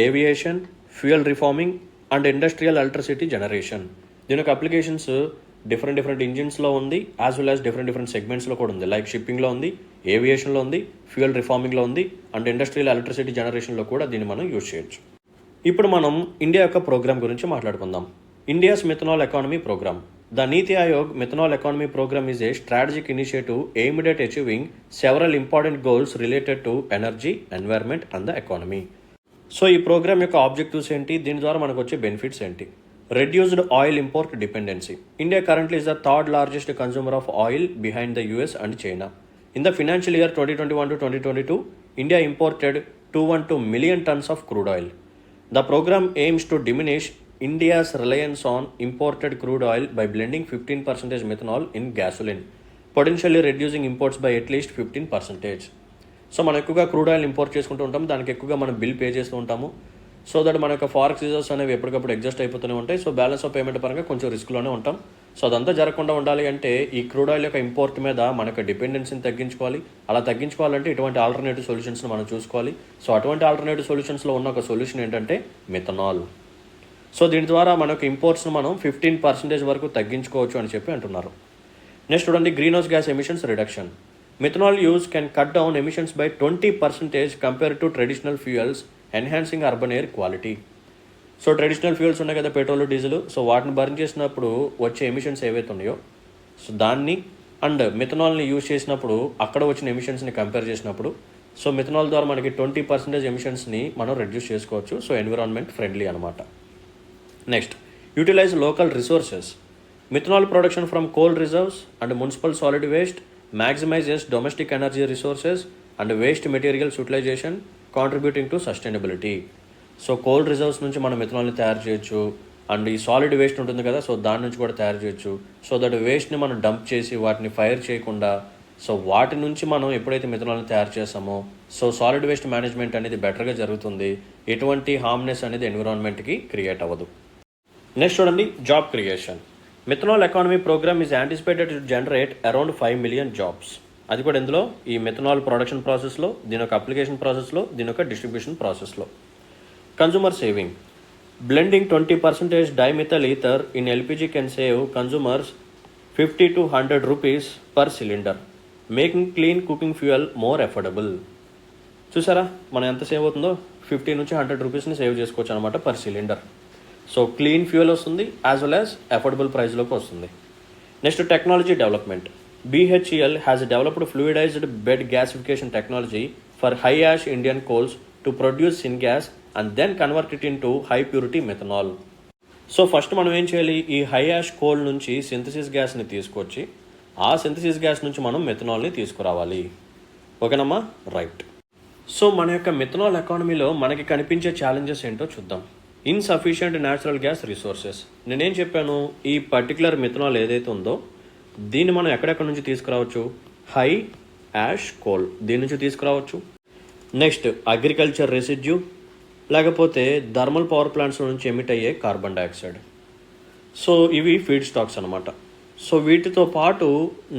aviation, fuel reforming and industrial electricity generation. దీని యొక్క applications different ఇంజిన్స్లో ఉంది, as well as different సెగ్మెంట్స్లో కూడా ఉంది. Like షిప్పింగ్లో ఉంది, ఏవియేషన్లో ఉంది, fuel రిఫార్మింగ్లో ఉంది, and industrial electricity జనరేషన్లో కూడా దీన్ని మనం యూజ్ చేయొచ్చు. ఇప్పుడు మనం ఇండియా యొక్క ప్రోగ్రామ్ గురించి మాట్లాడుకుందాం. India's methanol economy programme. The NITI Aayog methanol economy programme is a strategic initiative aimed at achieving several important goals related to energy, environment and the economy. So ఈ ప్రోగ్రామ్ యొక్క ఆబ్జెక్టివ్స్ ఏంటి, దీని ద్వారా మనకు వచ్చే బెనిఫిట్స్ ఏంటి? Reduced oil import dependency. India currently is the third largest consumer of oil behind the US and China. In the financial year 2021 to 2022, India imported 212 million tons of crude oil. The program aims to diminish India's reliance on imported crude oil by blending 15% methanol in gasoline, potentially reducing imports by at least 15%. So మనం ఎక్కువగా crude oil import చేసుకుంటూ ఉంటాము, దానికి ఎక్కువగా మనం bill pay చేస్తూ ఉంటాము. So that మన యొక్క ఫారెక్స్ రిజర్వ్స్ అనేవి ఎప్పటికప్పుడు ఎగ్జాస్ట్ అయిపోతూనే ఉంటాయి. సో బ్యాలెన్స్ ఆఫ్ పేమెంట్ పరంగా కొంచెం రిస్క్లోనే ఉంటాం. సో అదంతా జరగకుండా ఉండాలి అంటే ఈ క్రూడ్ ఆయిల్ యొక్క ఇంపోర్ట్ మీద మనకు డిపెండెన్సీని తగ్గించుకోవాలి. అలా తగ్గించుకోవాలంటే ఇటువంటి ఆల్టర్నేటివ్ సొల్యూషన్స్ని మనం చూసుకోవాలి. సో అటువంటి ఆల్టర్నేటివ్ సొల్యూషన్స్లో ఉన్న ఒక సొల్యూషన్ ఏంటంటే మిథనాల్. సో దీని ద్వారా మనకు ఇంపోర్ట్స్ను మనం 15% వరకు తగ్గించుకోవచ్చు అని చెప్పి అంటున్నారు. నెక్స్ట్ చూడండి, green house gas emissions reduction. Methanol use can cut down emissions by 20% compare to traditional fuels, enhancing urban air quality. So traditional fuels ఉన్నాయి కదా, పెట్రోల్, డీజిల్. సో వాటిని బర్న్ చేసినప్పుడు వచ్చే ఎమిషన్స్ ఏవైతే ఉన్నాయో సో దాన్ని అండ్ మిథనాల్ని యూజ్ చేసినప్పుడు అక్కడ వచ్చిన ఎమిషన్స్ని కంపేర్ చేసినప్పుడు సో మిథనాల్ ద్వారా మనకి 20% ఎమిషన్స్ని మనం రెడ్యూస్ చేసుకోవచ్చు. సో ఎన్విరాన్మెంట్ ఫ్రెండ్లీ అనమాట. Next, utilize local resources. Methanol production from coal reserves and municipal solid waste maximizes domestic energy resources and waste materials utilization, contributing to sustainability. So coal reserves నుంచి మనం మిథనాల్ని తయారు చేయొచ్చు and ఈ solid waste ఉంటుంది కదా, so దాని నుంచి కూడా తయారు చేయొచ్చు. సో దట్ వేస్ట్ని మనం డంప్ చేసి వాటిని ఫైర్ చేయకుండా సో వాటి నుంచి మనం ఎప్పుడైతే మిథనాల్ని తయారు చేస్తామో సో సాలిడ్ వేస్ట్ మేనేజ్మెంట్ అనేది బెటర్గా జరుగుతుంది. ఎటువంటి హార్మ్నెస్ అనేది ఎన్విరాన్మెంట్కి క్రియేట్ అవ్వదు. నెక్స్ట్ చూడండి, job creation. Methanol economy programme is anticipated to generate around 5 million జాబ్స్. అది కూడా ఇందులో ఈ మిథనాల్ ప్రొడక్షన్ ప్రాసెస్లో, దీని యొక్క అప్లికేషన్ ప్రాసెస్లో, దీని యొక్క డిస్ట్రిబ్యూషన్ ప్రాసెస్లో. Consumer saving. Blending 20% dimethyl ether in LPG can save consumers 50 to 100 rupees per cylinder, making clean cooking fuel more affordable. చూసారా మనం ఎంత సేవ్ అవుతుందో, 50 నుంచి 100 రూపీస్ని సేవ్ చేసుకోవచ్చు అనమాట per cylinder. So clean fuel వస్తుంది యాజ్ వెల్ యాజ్ అఫోర్డబుల్ ప్రైస్లోకి వస్తుంది. Next, technology development. BHEL has developed fluidized bed gasification technology for high ash Indian coals to produce syngas and then convert it into high purity methanol. So first మనం ఏం చేయాలి, ఈ high ash coal నుంచి synthesis గ్యాస్ని తీసుకొచ్చి ఆ synthesis gas నుంచి మనం మిథనాల్ని తీసుకురావాలి. ఓకేనమ్మా, రైట్. సో మన యొక్క మిథనాల్ ఎకానమీలో మనకి కనిపించే ఛాలెంజెస్ ఏంటో చూద్దాం. Insufficient natural gas resources. నేనేం చెప్పాను, ఈ పర్టికులర్ మిథనాల్ ఏదైతే ఉందో దీన్ని మనం ఎక్కడెక్కడ నుంచి తీసుకురావచ్చు, హై యాష్ కోల్ దీని నుంచి తీసుకురావచ్చు. నెక్స్ట్, అగ్రికల్చర్ రెసిడ్యూ లేకపోతే థర్మల్ పవర్ ప్లాంట్స్ నుంచి ఎమిట్ అయ్యే కార్బన్ డైఆక్సైడ్. సో ఇవి ఫీడ్ స్టాక్స్ అనమాట. సో వీటితో పాటు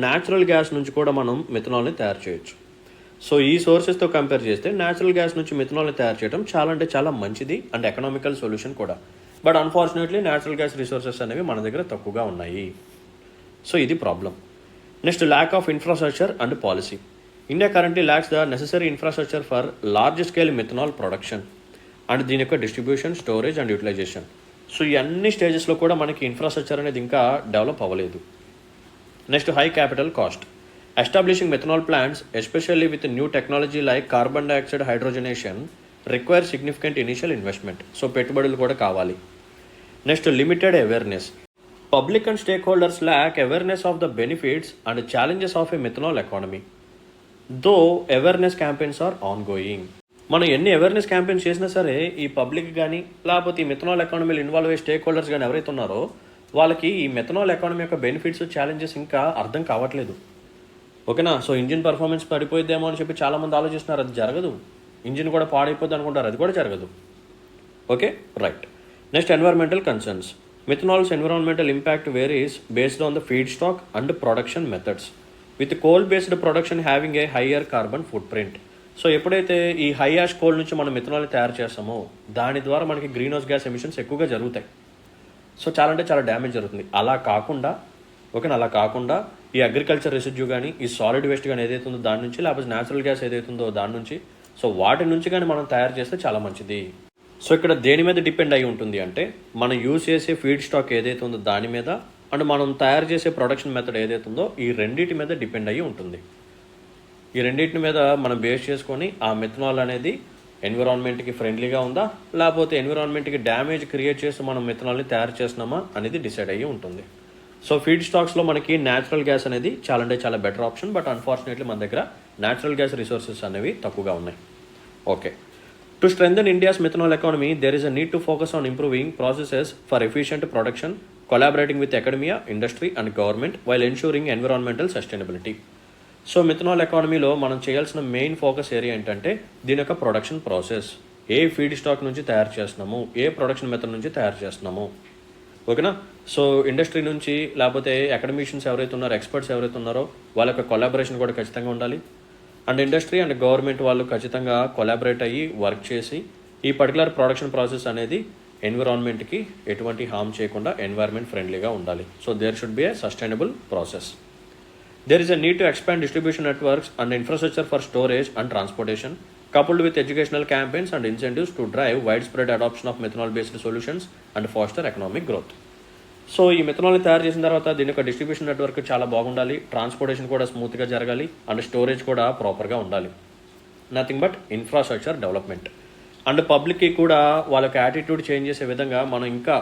న్యాచురల్ గ్యాస్ నుంచి కూడా మనం మిథనాల్ని తయారు చేయొచ్చు. సో ఈ సోర్సెస్తో కంపేర్ చేస్తే న్యాచురల్ గ్యాస్ నుంచి మిథనాల్ని తయారు చేయడం చాలా అంటే చాలా మంచిది అండ్ ఎకనామికల్ సొల్యూషన్ కూడా. But unfortunately natural gas resources అనేవి మన దగ్గర తక్కువగా ఉన్నాయి. సో ఇది problem. Next, lack of infrastructure and policy. India currently lacks the necessary infrastructure for large scale methanol production and దీని యొక్క distribution, storage and utilization. So ఈ అన్ని స్టేజెస్లో కూడా మనకి ఇన్ఫ్రాస్ట్రక్చర్ అనేది ఇంకా డెవలప్ అవ్వలేదు. Next, high capital cost. Establishing methanol plants, especially with new technology like carbon dioxide hydrogenation, require significant initial investment. So పెట్టుబడులు కూడా కావాలి. Next, limited awareness. Public and stakeholders lack awareness of the benefits and challenges of a methanol economy. Though awareness campaigns are ongoing. మనం ఎన్ని awareness campaigns చేసినా సరే ఈ public కానీ లేకపోతే ఈ మిథనాల్ ఎకానమీలో ఇన్వాల్వ్ అయ్యే స్టేక్ హోల్డర్స్ కానీ ఎవరైతే ఉన్నారో వాళ్ళకి ఈ మిథనాల్ ఎకానమీ యొక్క బెనిఫిట్స్, ఛాలెంజెస్ ఇంకా అర్థం కావట్లేదు. ఓకేనా. సో ఇంజిన్ పర్ఫార్మెన్స్ పడిపోయిద్దేమో అని చెప్పి చాలామంది ఆలోచిస్తున్నారు. అది జరగదు. ఇంజిన్ కూడా పాడైపోద్ది అనుకుంటారు, అది కూడా జరగదు. Okay, right. Next, environmental concerns. Methanol's environmental impact varies based on the feedstock and production methods, with coal based production having a higher carbon footprint. So ఎప్పుడైతే ఈ హై యాష్ కోల్ నుంచి మనం మిథనాల్ని తయారు చేస్తామో దాని ద్వారా మనకి green house gas emissions ఎక్కువగా జరుగుతాయి. సో చాలా అంటే చాలా డ్యామేజ్ జరుగుతుంది. అలా కాకుండా ఈ అగ్రికల్చర్ రెసిడ్యూ కానీ ఈ సాలిడ్ వేస్ట్ కానీ ఏదైతే ఉందో దాని నుంచి, లేకపోతే న్యాచురల్ గ్యాస్ ఏదైతే ఉందో దాని నుంచి, సో వాటి నుంచి కానీ మనం తయారు చేస్తే చాలా మంచిది. సో ఇక్కడ దేని మీద డిపెండ్ అయి ఉంటుంది అంటే మనం యూజ్ చేసే ఫీడ్ స్టాక్ ఏదైతే ఉందో దాని మీద అండ్ మనం తయారు చేసే ప్రొడక్షన్ మెథడ్ ఏదైతే ఉందో ఈ రెండింటి మీద డిపెండ్ అయ్యి ఉంటుంది. ఈ రెండింటి మీద మనం బేస్ చేసుకొని ఆ మిథనాల్ అనేది ఎన్విరాన్మెంట్కి ఫ్రెండ్లీగా ఉందా లేకపోతే ఎన్విరాన్మెంట్కి డ్యామేజ్ క్రియేట్ చేసి మనం మిథనాల్ని తయారు చేస్తున్నామా అనేది డిసైడ్ అయ్యి ఉంటుంది. సో ఫీడ్ స్టాక్స్లో మనకి న్యాచురల్ గ్యాస్ అనేది చాలా అంటే చాలా బెటర్ ఆప్షన్. బట్ అన్ఫార్చునేట్లీ మన దగ్గర న్యాచురల్ గ్యాస్ రిసోర్సెస్ అనేవి తక్కువగా ఉన్నాయి. Okay, to strengthen India's methanol economy there is a need to focus on improving processes for efficient production, collaborating with academia, industry and government while ensuring environmental sustainability. So methanol ఎకానమీలో మనం చేయాల్సిన main focus area ఏంటంటే దీని యొక్క production process. ఏ feedstock నుంచి తయారు చేస్తున్నాము, ఏ ప్రొడక్షన్ మెథడ్ నుంచి తయారు చేస్తున్నాము. ఓకేనా. సో ఇండస్ట్రీ నుంచి లేకపోతే అకాడమిషియన్స్ ఎవరైతే ఉన్నారో, ఎక్స్పర్ట్స్ ఎవరైతే ఉన్నారో వాళ్ళ యొక్క కొలాబరేషన్ కూడా ఖచ్చితంగా ఉండాలి. అండ్ ఇండస్ట్రీ అండ్ గవర్నమెంట్ వాళ్ళు ఖచ్చితంగా కొలాబరేట్ అయ్యి వర్క్ చేసి ఈ పర్టికులర్ ప్రొడక్షన్ ప్రాసెస్ అనేది ఎన్విరాన్మెంట్కి ఎటువంటి హామ్ చేయకుండా ఎన్వైర్న్మెంట్ ఫ్రెండ్లీగా ఉండాలి. So there should be a sustainable process. There is a need to expand distribution networks and infrastructure for storage and transportation, coupled with educational campaigns and incentives to drive widespread adoption of methanol-based solutions and foster economic growth. So ఈ మెథనాల్ని తయారు చేసిన తర్వాత దీని యొక్క distribution network చాలా బాగుండాలి, transportation కూడా స్మూత్గా జరగాలి, అండ్ స్టోరేజ్ కూడా ప్రాపర్గా ఉండాలి. Nothing but infrastructure development. And పబ్లిక్కి కూడా వాళ్ళ యొక్క యాటిట్యూడ్ చేంజ్ చేసే విధంగా మనం ఇంకా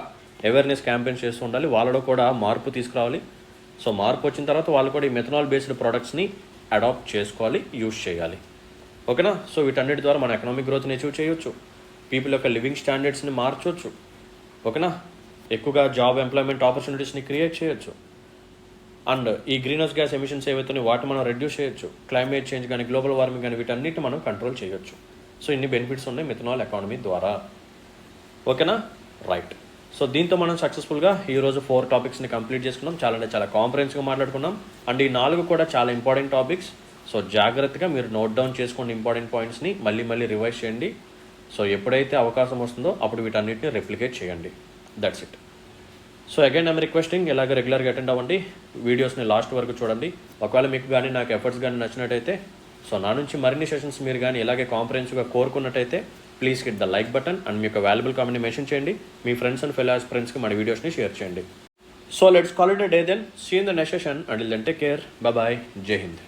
అవేర్నెస్ క్యాంపెయిన్స్ చేస్తూ ఉండాలి. వాళ్ళలో కూడా మార్పు తీసుకురావాలి. సో మార్పు వచ్చిన తర్వాత వాళ్ళు కూడా ఈ మెథనాల్ బేస్డ్ ప్రోడక్ట్స్ని అడాప్ట్ చేసుకోవాలి, యూజ్ చేయాలి. ఓకేనా. సో వీటన్నిటి ద్వారా మన ఎకనామిక్ గ్రోత్ని అచీవ్ చేయొచ్చు, పీపుల్ యొక్క లివింగ్ స్టాండర్డ్స్ని మార్చవచ్చు. ఓకేనా. ఎక్కువగా జాబ్ ఎంప్లాయ్మెంట్ ఆపర్చునిటీస్ని క్రియేట్ చేయొచ్చు. అండ్ ఈ గ్రీన్ హౌస్ గ్యాస్ ఎమిషన్స్ ఏవైతే వాటిని మనం రెడ్యూస్ చేయొచ్చు. క్లైమేట్ చేంజ్ కానీ గ్లోబల్ వార్మింగ్ కానీ వీటన్నిటిని మనం కంట్రోల్ చేయొచ్చు. సో ఇన్ని బెనిఫిట్స్ ఉన్నాయి మెథనాల్ ఎకానమీ ద్వారా. ఓకేనా. రైట్. సో దీంతో మనం సక్సెస్ఫుల్గా ఈరోజు 4 టాపిక్స్ని కంప్లీట్ చేసుకున్నాం. చాలా అంటే చాలా కాంప్రహెన్సివ్గా మాట్లాడుకున్నాం. అండ్ ఈ 4 కూడా చాలా ఇంపార్టెంట్ టాపిక్స్. సో జాగ్రత్తగా మీరు నోట్ డౌన్ చేసుకోండి ఇంపార్టెంట్ పాయింట్స్ని, మళ్ళీ రివైజ్ చేయండి. సో ఎప్పుడైతే అవకాశం వస్తుందో అప్పుడు వీటన్నిటిని రెప్లికేట్ చేయండి. That's it. So again I'm requesting ఇలాగ రెగ్యులర్గా అటెండ్ అవ్వండి, వీడియోస్ని లాస్ట్ వరకు చూడండి. ఒకవేళ మీకు కానీ నాకు ఎఫర్ట్స్ కానీ నచ్చినట్టయితే, సో నా నుంచి మరిన్ని సెషన్స్ మీరు కానీ ఇలాగే కాంప్రహెన్సివ్గా కోరుకున్నట్టయితే please hit the like button and మీ యొక్క వాల్యుబుల్ కామెంట్ని మెన్షన్ చేయండి. మీ ఫ్రెండ్స్ అండ్ ఫెలో ఫ్రెండ్స్కి మన వీడియోస్ని షేర్ చేయండి. So let's call it a day then. See in the next session. Until then take care. Bye. జై హింద్.